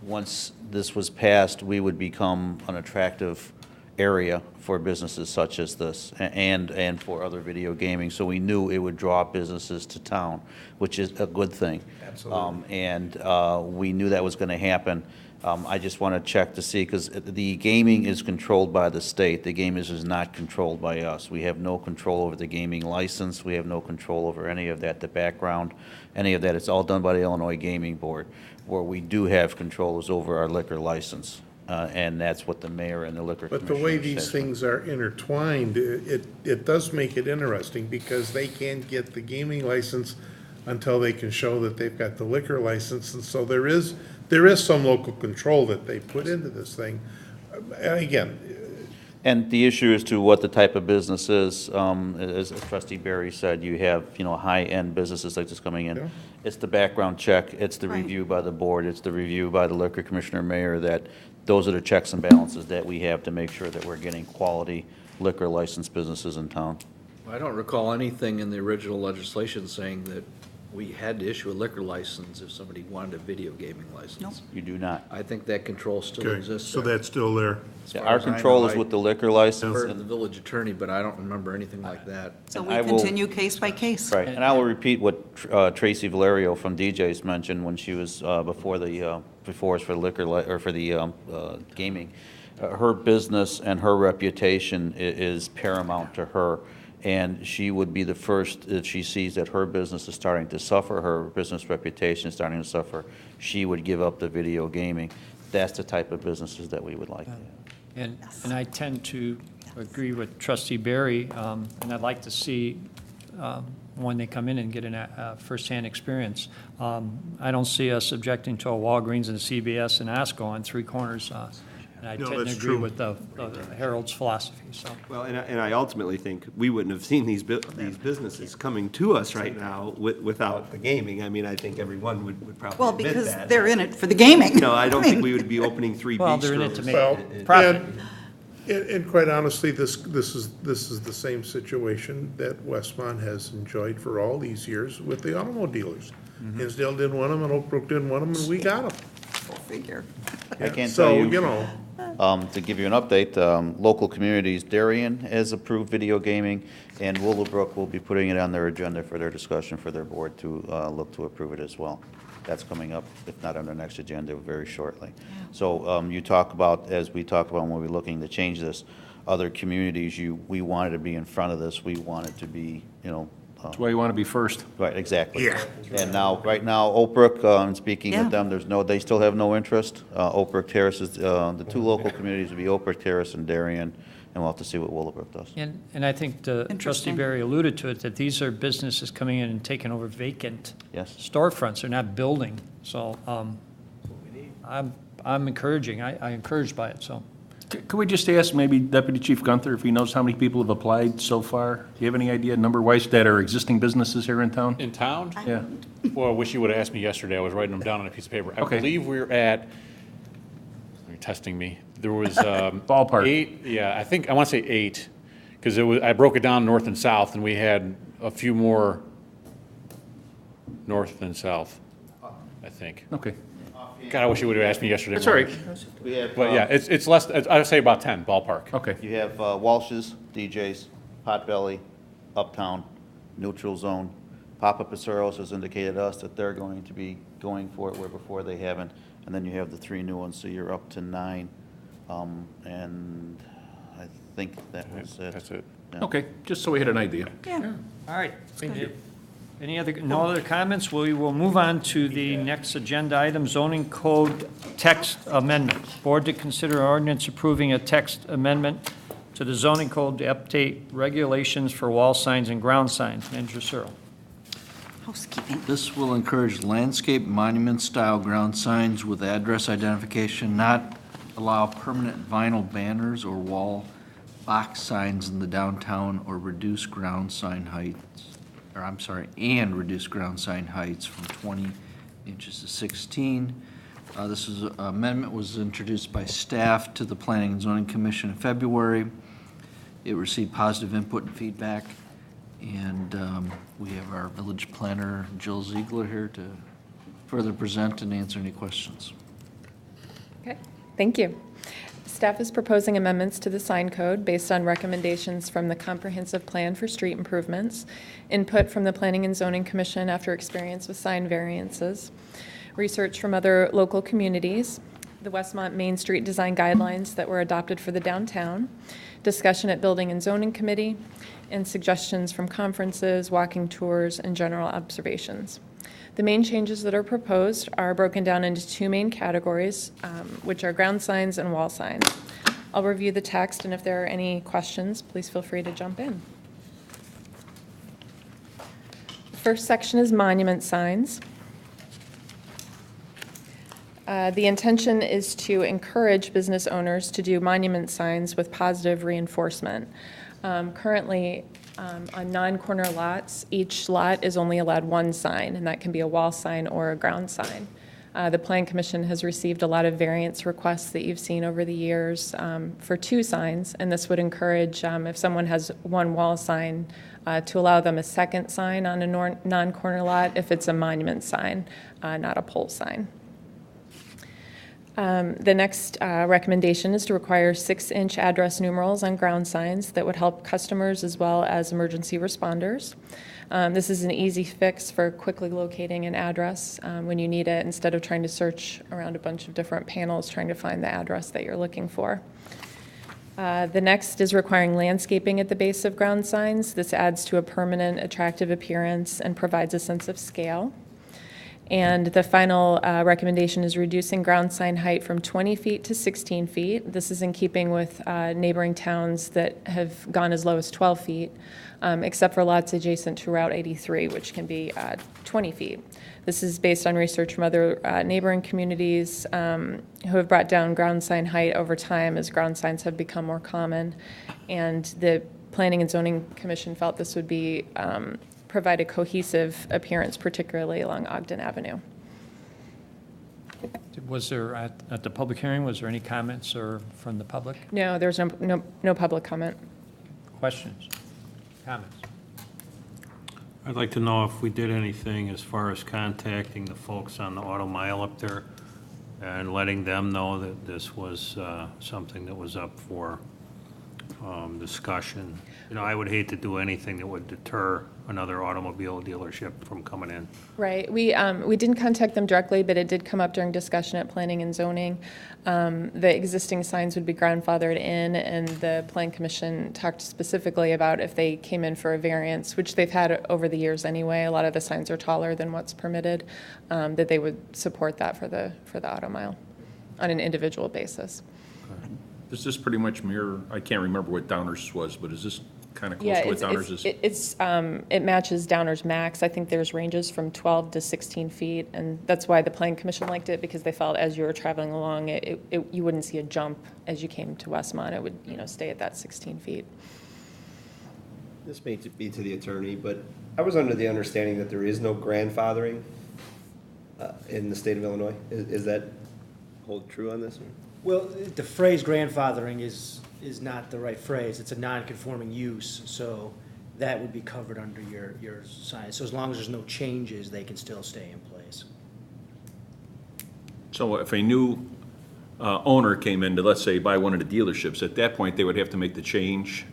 once this was passed, we would become an attractive area for businesses such as this, and for other video gaming. So we knew it would draw businesses to town, which is a good thing. Absolutely. And we knew that was going to happen. I just want to check to see, because the gaming is controlled by the state. The gaming is not controlled by us. We have no control over the gaming license. We have no control over any of that, the background, any of that. It's all done by the Illinois Gaming Board. Where we do have control is over our liquor license, and that's what the mayor and the liquor But commissioner the way says. these things are intertwined, it does make it interesting, because they can't get the gaming license until they can show that they've got the liquor license, and so there is some local control that they put into this thing. And again, And the issue as to what the type of business is, as Trustee Barry said, you have, you know, high-end businesses like this coming in. Yeah. It's the background check, it's the Right. review by the board, it's the review by the liquor commissioner, mayor, that those are the checks and balances that we have to make sure that we're getting quality liquor licensed businesses in town. I don't recall anything in the original legislation saying that we had to issue a liquor license if somebody wanted a video gaming license. Nope. You do not. I think that control still okay, exists. so there. that's still there. As Yeah, far our as I control know, is I with the liquor license. defer to and- the village attorney, but I don't remember anything like that. So and we I will- continue case by case. Right, and I will repeat what Tracy Valerio from DJ's mentioned when she was before us for liquor, or for the gaming. Her business and her reputation is paramount to her, and she would be the first, if she sees that her business is starting to suffer, her business reputation is starting to suffer, she would give up the video gaming. That's the type of businesses that we would like. and I tend to agree with Trustee Barry, and I'd like to see when they come in and get a firsthand experience. I don't see us objecting to a Walgreens and a CVS and Asco on three corners. And I No, tend to that's agree true. with the Harold's philosophy, so. Well, and I ultimately think we wouldn't have seen these businesses coming to us right now without the gaming. I mean, I think everyone would probably Well, admit because that. they're in it for the gaming. No, I don't think we would be opening 3 Well, bistros. they're in it to make Well, profit. and quite honestly, this is the same situation that Westmont has enjoyed for all these years with the automobile dealers. Hinsdale didn't want them, and Oak Brook didn't want them, and we got them. Go figure. I can't So, tell you. you know, To give you an update, local communities, Darien has approved video gaming, and Willowbrook will be putting it on their agenda for their discussion for their board to look to approve it as well. That's coming up, if not on their next agenda, very shortly. So you talk about, as we talked about when we were looking to change this, other communities, we wanted to be in front of this. We wanted to be, That's why you want to be first. right, exactly. Yeah. And now, right now, Oak Brook, speaking Yeah. with them, they still have no interest. Oak Brook Terrace is, the two local communities would be Oak Brook Terrace and Darien, and we'll have to see what Willowbrook does. And I think trustee Interesting. Barry alluded to it, that these are businesses coming in and taking over vacant Yes. storefronts, they're not building. So I'm encouraging, I'm encouraged by it, so. Could we just ask maybe Deputy Chief Gunther if he knows how many people have applied so far? Do you have any idea, number-wise, that are existing businesses here in town? In town? Yeah. Well, I wish you would have asked me yesterday. I was writing them down on a piece of paper. I Okay. believe we're at, you're testing me. There was Ballpark. 8, yeah, I want to say 8, because I broke it down north and south, and we had a few more north than south, I think. Okay. God, I wish you would have asked me yesterday. That's all right. We have, But yeah, it's less, I would say about 10, ballpark. Okay. You have Walsh's, DJ's, Potbelly, Uptown, Neutral Zone. Papa Paceros has indicated to us that they're going to be going for it, where before they haven't. And then you have the 3 new ones, so you're up to 9. And I think that was it. That's it. Yeah. Okay, just so we had an idea. Yeah. All right. No other comments? We will move on to the next agenda item, zoning code text amendment. Board to consider ordinance approving a text amendment to the zoning code to update regulations for wall signs and ground signs. Manager Searle. Housekeeping. This will encourage landscape monument-style ground signs with address identification, not allow permanent vinyl banners or wall box signs in the downtown, or reduce ground sign heights, and reduce ground sign heights from 20 inches to 16. This amendment was introduced by staff to the Planning and Zoning Commission in February. It received positive input and feedback, and we have our village planner, Jill Ziegler, here to further present and answer any questions. Okay, thank you. Staff is proposing amendments to the sign code based on recommendations from the Comprehensive Plan for Street Improvements, input from the Planning and Zoning Commission after experience with sign variances, research from other local communities, the Westmont Main Street Design Guidelines that were adopted for the downtown, discussion at Building and Zoning Committee, and suggestions from conferences, walking tours, and general observations. The main changes that are proposed are broken down into 2 main categories, which are ground signs and wall signs. I'll review the text, and if there are any questions, please feel free to jump in. The first section is monument signs. The intention is to encourage business owners to do monument signs with positive reinforcement. Currently, on non-corner lots, each lot is only allowed 1 sign, and that can be a wall sign or a ground sign. The Plan Commission has received a lot of variance requests that you've seen over the years for 2 signs, and this would encourage, if someone has 1 wall sign, to allow them a second sign on a non-corner lot if it's a monument sign, not a pole sign. The next recommendation is to require 6-inch address numerals on ground signs that would help customers as well as emergency responders. This is an easy fix for quickly locating an address when you need it, instead of trying to search around a bunch of different panels trying to find the address that you're looking for. The next is requiring landscaping at the base of ground signs. This adds to a permanent, attractive appearance and provides a sense of scale. And the final recommendation is reducing ground sign height from 20 feet to 16 feet. This is in keeping with neighboring towns that have gone as low as 12 feet, except for lots adjacent to Route 83, which can be 20 feet. This is based on research from other neighboring communities who have brought down ground sign height over time as ground signs have become more common. And the Planning and Zoning Commission felt this would be provide a cohesive appearance, particularly along Ogden Avenue. Was there, at the public hearing, was there any comments or from the public? No, there's no public comment. Questions? Comments? I'd like to know if we did anything as far as contacting the folks on the auto mile up there and letting them know that this was something that was up for discussion. You know, I would hate to do anything that would deter another automobile dealership from coming in. Right. We didn't contact them directly, but it did come up during discussion at Planning and Zoning. The existing signs would be grandfathered in, and the Plan Commission talked specifically about if they came in for a variance, which they've had over the years anyway. A lot of the signs are taller than what's permitted, that they would support that for the auto mile on an individual basis. Does this pretty much mirror, I can't remember what Downers was, but is this kind of close to what Downers is? It matches Downers Max. I think there's ranges from 12 to 16 feet, and that's why the Plan Commission liked it, because they felt as you were traveling along, you wouldn't see a jump as you came to Westmont. It would, stay at that 16 feet. This may be to the attorney, but I was under the understanding that there is no grandfathering in the state of Illinois. Is that hold true on this? Or? Well, the phrase grandfathering is not the right phrase. It's a non-conforming use, so that would be covered under your sign. So as long as there's no changes, they can still stay in place. So if a new owner came in to, let's say, buy one of the dealerships, at that point, they would have to make the change?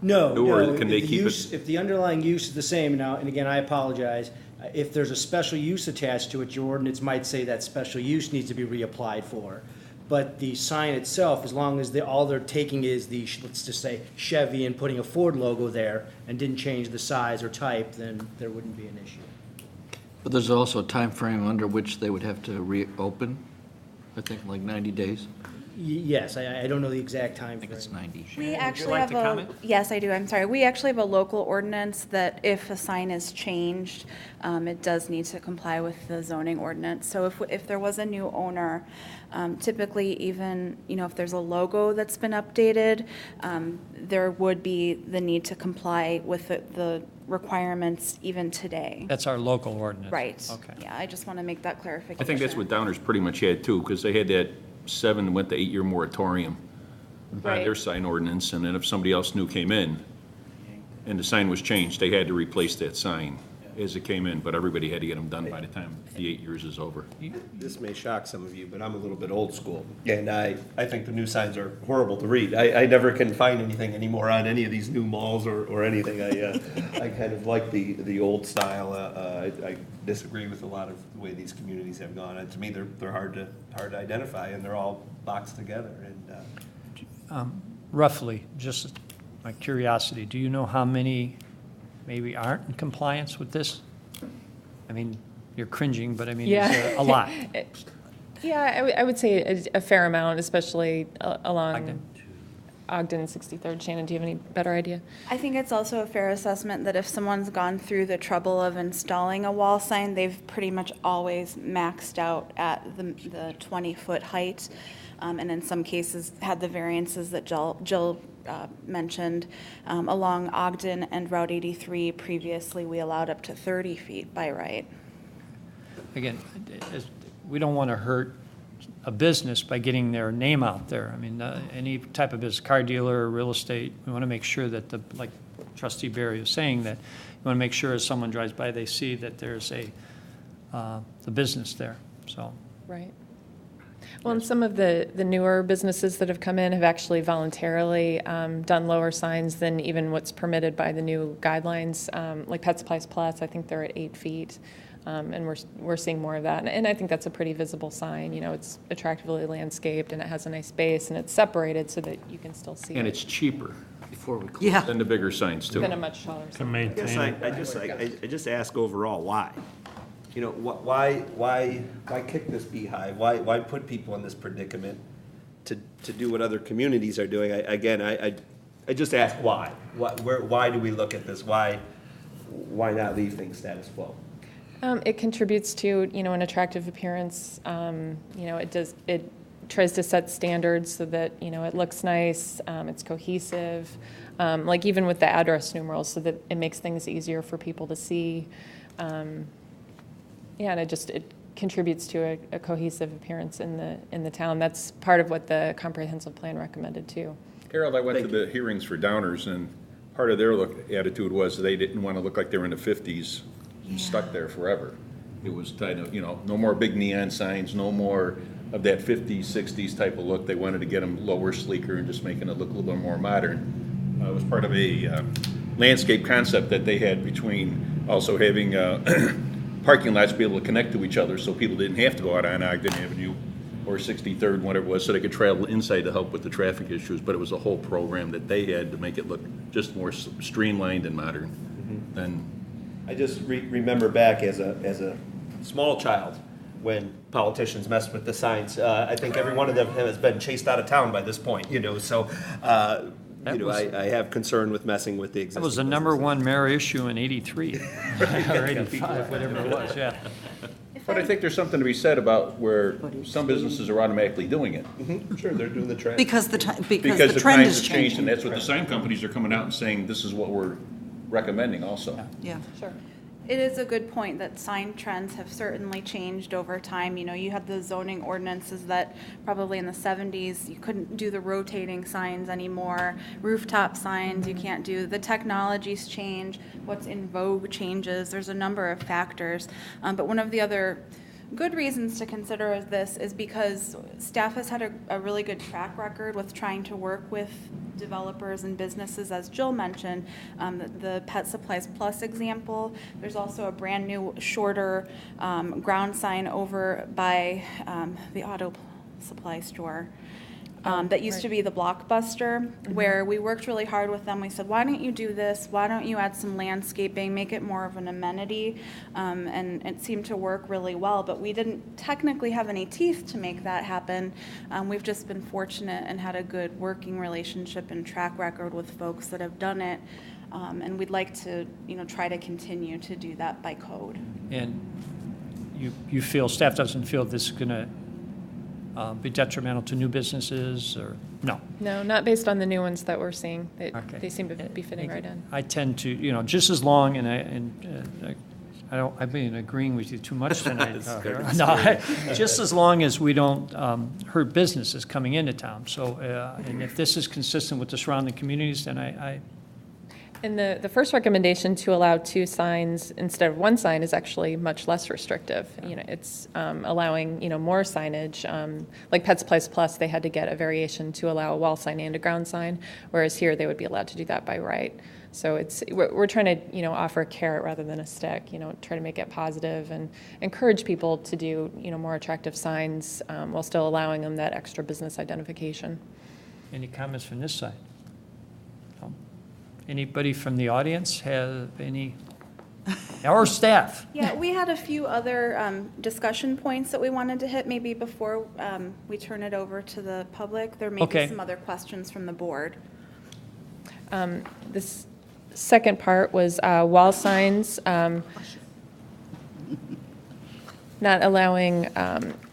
No, Or can they keep it? If the underlying use is the same now, and again, I apologize, if there's a special use attached to it, your ordinance might say that special use needs to be reapplied for. But the sign itself, as long as all they're taking is the, let's just say, Chevy and putting a Ford logo there and didn't change the size or type, then there wouldn't be an issue. But there's also a time frame under which they would have to reopen, I think like 90 days. Yes, I don't know the exact time frame. I think it's 90. We actually have yes, I do. I'm sorry. We actually have a local ordinance that if a sign is changed, it does need to comply with the zoning ordinance. So if there was a new owner, typically even, if there's a logo that's been updated, there would be the need to comply with the requirements even today. That's our local ordinance. Right. Okay. Yeah, I just want to make that clarification. I think that's what Downers pretty much had too, because they had that 7 went to 8-year moratorium on their sign ordinance, and then if somebody else new came in and the sign was changed, they had to replace that sign as it came in, but everybody had to get them done by the time the 8 years is over. This may shock some of you, but I'm a little bit old school, and I think the new signs are horrible to read. I never can find anything anymore on any of these new malls or anything. I kind of like the old style. I disagree with a lot of the way these communities have gone. And to me, they're hard to identify, and they're all boxed together. And Roughly, just my curiosity, do you know how many maybe aren't in compliance with this? I mean, you're cringing, but I mean, is there a lot? Yeah, I would say a fair amount, especially along Ogden 63rd. Shannon, do you have any better idea? I think it's also a fair assessment that if someone's gone through the trouble of installing a wall sign, they've pretty much always maxed out at the 20-foot height, and in some cases had the variances that Jill mentioned. Along Ogden and Route 83, previously we allowed up to 30 feet by right. Again, we don't want to hurt a business by getting their name out there. I mean, any type of business, car dealer or real estate, we want to make sure that like Trustee Barry was saying, that you want to make sure as someone drives by, they see that there's the business there, so. Right. Well, and some of the newer businesses that have come in have actually voluntarily done lower signs than even what's permitted by the new guidelines. Like Pet Supplies Plus, I think they're at 8 feet. And we're seeing more of that. And I think that's a pretty visible sign. It's attractively landscaped, and it has a nice base, and it's separated so that you can still see it. And it's cheaper Before we than the bigger signs too. Than a much taller sign. To maintain it. I just ask overall why. You know, why kick this beehive? Why put people in this predicament to do what other communities are doing? I just ask why. Why do we look at this? Why not leave things status quo? It contributes to, an attractive appearance. It tries to set standards so that, it looks nice, it's cohesive. Like even with the address numerals, so that it makes things easier for people to see. And it contributes to a cohesive appearance in the town. That's part of what the comprehensive plan recommended too. Harold, I went to the hearings for Downers, and part of their attitude was they didn't want to look like they were in the 50s and stuck there forever. It was kind of, no more big neon signs, no more of that 50s, 60s type of look. They wanted to get them lower, sleeker, and just making it look a little bit more modern. It was part of a landscape concept that they had between also having parking lots be able to connect to each other so people didn't have to go out on Ogden Avenue or 63rd, whatever it was, so they could travel inside to help with the traffic issues. But it was a whole program that they had to make it look just more streamlined and modern. Than I just remember back as a small child when politicians messed with the signs. I think every one of them has been chased out of town by this point. So I have concern with messing with the existing. That was the number one mayor issue in '83 or '85, whatever it was. Yeah. But I think there's something to be said about where some businesses are automatically doing it. Sure, they're doing the trend. Because the trend times is have changed, changing. and that's what the sign companies are coming out and saying, this is what we're recommending also. Yeah. Sure. It is a good point that sign trends have certainly changed over time. You had the zoning ordinances that probably in the 70s, you couldn't do the rotating signs anymore. Rooftop signs, you can't do. The technologies change. What's in vogue changes. There's a number of factors. But one of the other good reasons to consider this is because staff has had a really good track record with trying to work with developers and businesses, as Jill mentioned, the Pet Supplies Plus example. There's also a brand new, shorter ground sign over by the auto supply store. That used to be the Blockbuster, where we worked really hard with them. We said, why don't you do this? Why don't you add some landscaping, make it more of an amenity? And it seemed to work really well, but we didn't technically have any teeth to make that happen. We've just been fortunate and had a good working relationship and track record with folks that have done it. And we'd like to, try to continue to do that by code. And you feel, staff doesn't feel this is going to be detrimental to new businesses, or no? No, not based on the new ones that we're seeing. Okay. They seem to be fitting right in. I tend to, just as long, I've been agreeing with you too much tonight. Just as long as we don't hurt businesses coming into town. So, and if this is consistent with the surrounding communities, then I And the first recommendation to allow 2 signs instead of 1 sign is actually much less restrictive. It's allowing, more signage. Like Pet Supplies Plus, they had to get a variation to allow a wall sign and a ground sign, whereas here they would be allowed to do that by right. So we're trying to, offer a carrot rather than a stick, try to make it positive and encourage people to do, more attractive signs while still allowing them that extra business identification. Any comments from this side? No? Anybody from the audience have any, or staff? Yeah, we had a few other discussion points that we wanted to hit maybe before we turn it over to the public. There may be some other questions from the board. This second part was wall signs, not allowing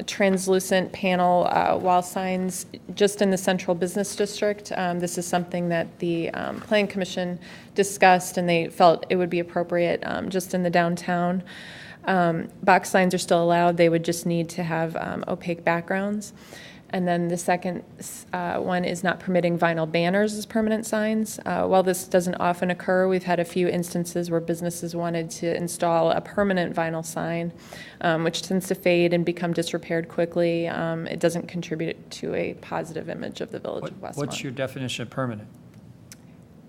translucent panel wall signs just in the central business district. This is something that the Plan Commission discussed, and they felt it would be appropriate just in the downtown. Box signs are still allowed. They would just need to have opaque backgrounds. And then the second one is not permitting vinyl banners as permanent signs. While this doesn't often occur, we've had a few instances where businesses wanted to install a permanent vinyl sign, which tends to fade and become disrepaired quickly. It doesn't contribute to a positive image of the village of Westmont. What's your definition of permanent?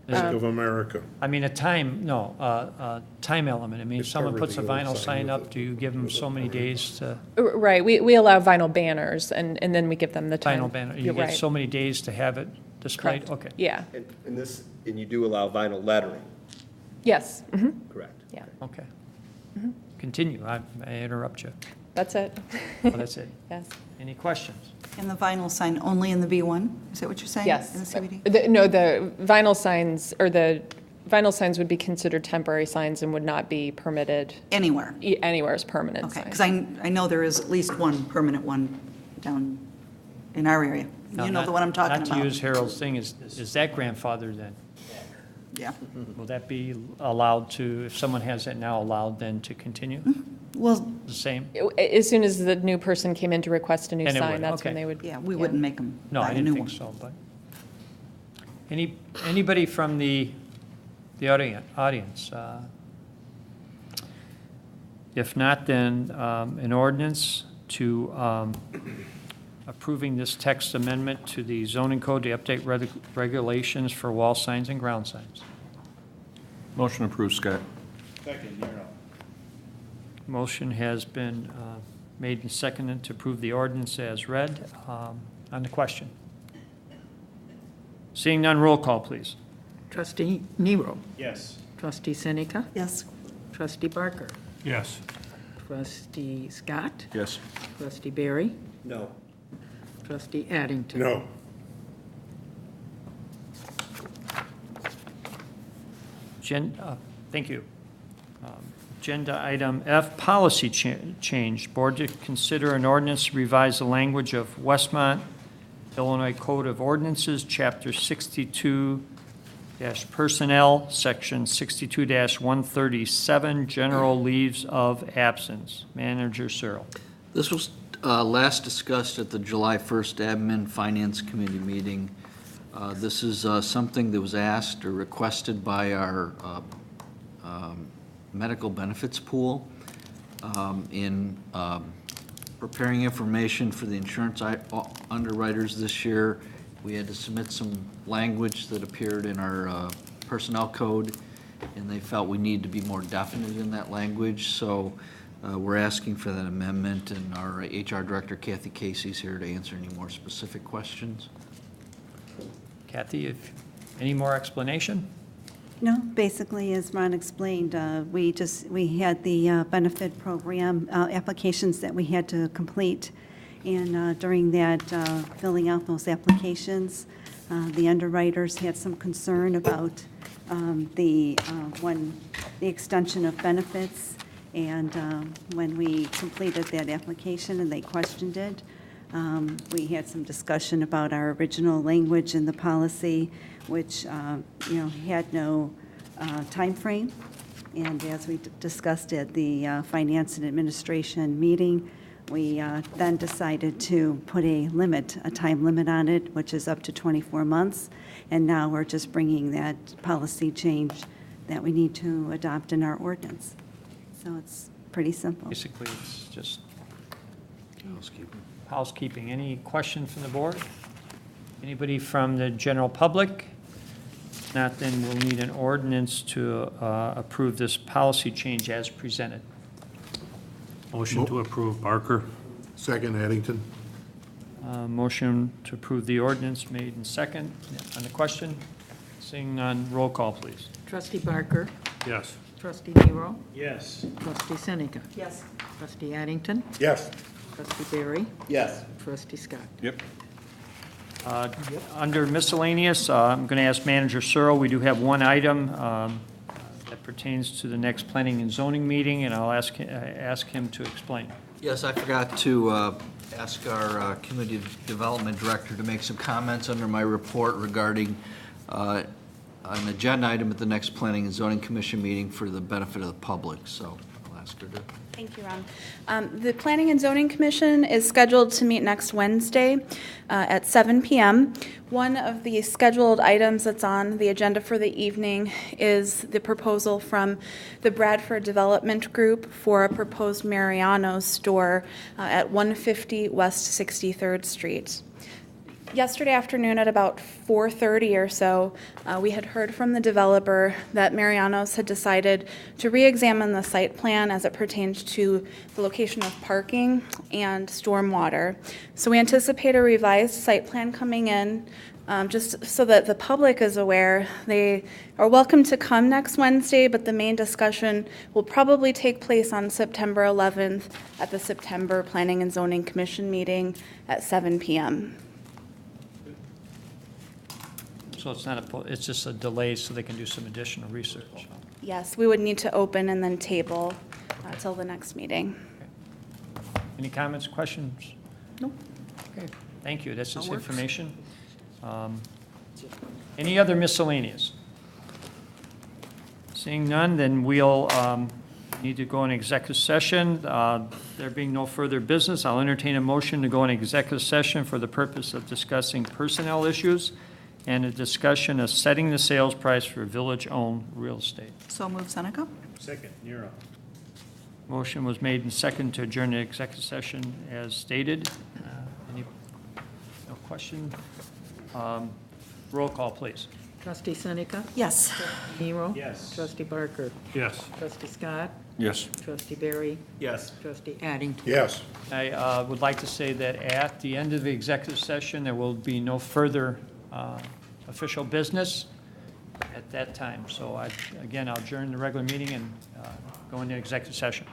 Bank of America. I mean, a time element. I mean, if someone puts a vinyl sign up, do you give them so many days to? Right, we allow vinyl banners, and then we give them the time. Vinyl banner, you get so many days to have it displayed? Correct. Okay. Yeah. And you do allow vinyl lettering? Yes. Mm-hmm. Correct. Yeah. Okay. Mm-hmm. continue. I interrupt you. That's it. Oh, that's it. Yes. Any questions? And the vinyl sign only in the B1? Is that what you're saying? Yes. In the CBD? The vinyl signs, or the vinyl signs would be considered temporary signs and would not be permitted. Anywhere? Anywhere as permanent Okay, signs. because I know there is at least one permanent one down in our area. No, You know not- the one I'm talking Not about. to use Harold's thing, is that grandfather then? Yeah. Will that be allowed to, if someone has it now, allowed then to continue? Well, The same? As soon as the new person came in to request a new And it sign, would, that's when okay. they would. yeah, we wouldn't make them No, buy I a didn't new think one. so, but. Anybody from the audience? If not, then an ordinance to approving this text amendment to the zoning code to update regulations for wall signs and ground signs. Motion approved, Scott. Second, Nero. Motion has been made and seconded to approve the ordinance as read. On the question. Seeing none, roll call, please. Trustee Nero. Yes. Trustee Seneca. Yes. Trustee Barker. Yes. Trustee Scott. Yes. Trustee Barry. No. Trustee Addington. No. Thank you. Agenda item F, policy change. Board to consider an ordinance to revise the language of Westmont, Illinois Code of Ordinances, Chapter 62-Personnel, Section 62-137, General Leaves of Absence. Manager Searle. This was last discussed at the July 1st Admin Finance Committee meeting. This is something that was asked or requested by our medical benefits pool in preparing information for the insurance underwriters this year. We had to submit some language that appeared in our personnel code, and they felt we need to be more definite in that language. So we're asking for that amendment, and our HR Director, Kathy Casey, is here to answer any more specific questions. Kathy, any more explanation? No, basically, as Ron explained, we had the benefit program applications that we had to complete. And during that, filling out those applications, the underwriters had some concern about the extension of benefits. And when we completed that application and they questioned it, we had some discussion about our original language in the policy, which had no time frame. And as we discussed at the Finance and Administration meeting, we then decided to put a time limit on it, which is up to 24 months. And now we're just bringing that policy change that we need to adopt in our ordinance. So it's pretty simple. Basically, it's just Housekeeping. housekeeping. Any question from the board? Anybody from the general public? If not, then we'll need an ordinance to approve this policy change as presented. Motion to approve, Barker. Second, Addington. Motion to approve the ordinance made in second. On the question? Seeing none, roll call, please. Trustee Barker. Yes. Trustee Nero. Yes. Trustee Seneca. Yes. Trustee Addington. Yes. Trustee Barry. Yes. Trustee Scott. Yep. Under miscellaneous, I'm going to ask Manager Searle. We do have one item that pertains to the next planning and zoning meeting, and I'll ask him to explain. Yes, I forgot to ask our Community Development Director to make some comments under my report regarding an agenda item at the next Planning and Zoning Commission meeting for the benefit of the public, so I'll ask her to. Thank you, Ron. The Planning and Zoning Commission is scheduled to meet next Wednesday at 7 p.m. One of the scheduled items that's on the agenda for the evening is the proposal from the Bradford Development Group for a proposed Mariano's store at 150 West 63rd Street. Yesterday afternoon at about 4:30 or so, we had heard from the developer that Mariano's had decided to re-examine the site plan as it pertains to the location of parking and stormwater. So we anticipate a revised site plan coming in just so that the public is aware, they are welcome to come next Wednesday, but the main discussion will probably take place on September 11th at the September Planning and Zoning Commission meeting at 7 p.m. So it's not it's just a delay so they can do some additional research. Yes, we would need to open and then table till the next meeting. Any comments, questions? No. Okay, thank you. That's just information. Any other miscellaneous? Seeing none, then we'll need to go in executive session. There being no further business, I'll entertain a motion to go in executive session for the purpose of discussing personnel issues and a discussion of setting the sales price for village-owned real estate. So move, Seneca. Second, Nero. Motion was made and second to adjourn the executive session as stated. Any no question? Roll call, please. Trustee Seneca? Yes. Trustee Nero? Yes. Trustee Barker? Yes. Trustee Scott? Yes. Trustee Barry? Yes. Trustee Addington? Yes. I would like to say that at the end of the executive session, there will be no further official business at that time. So again, I'll adjourn the regular meeting and go into executive session.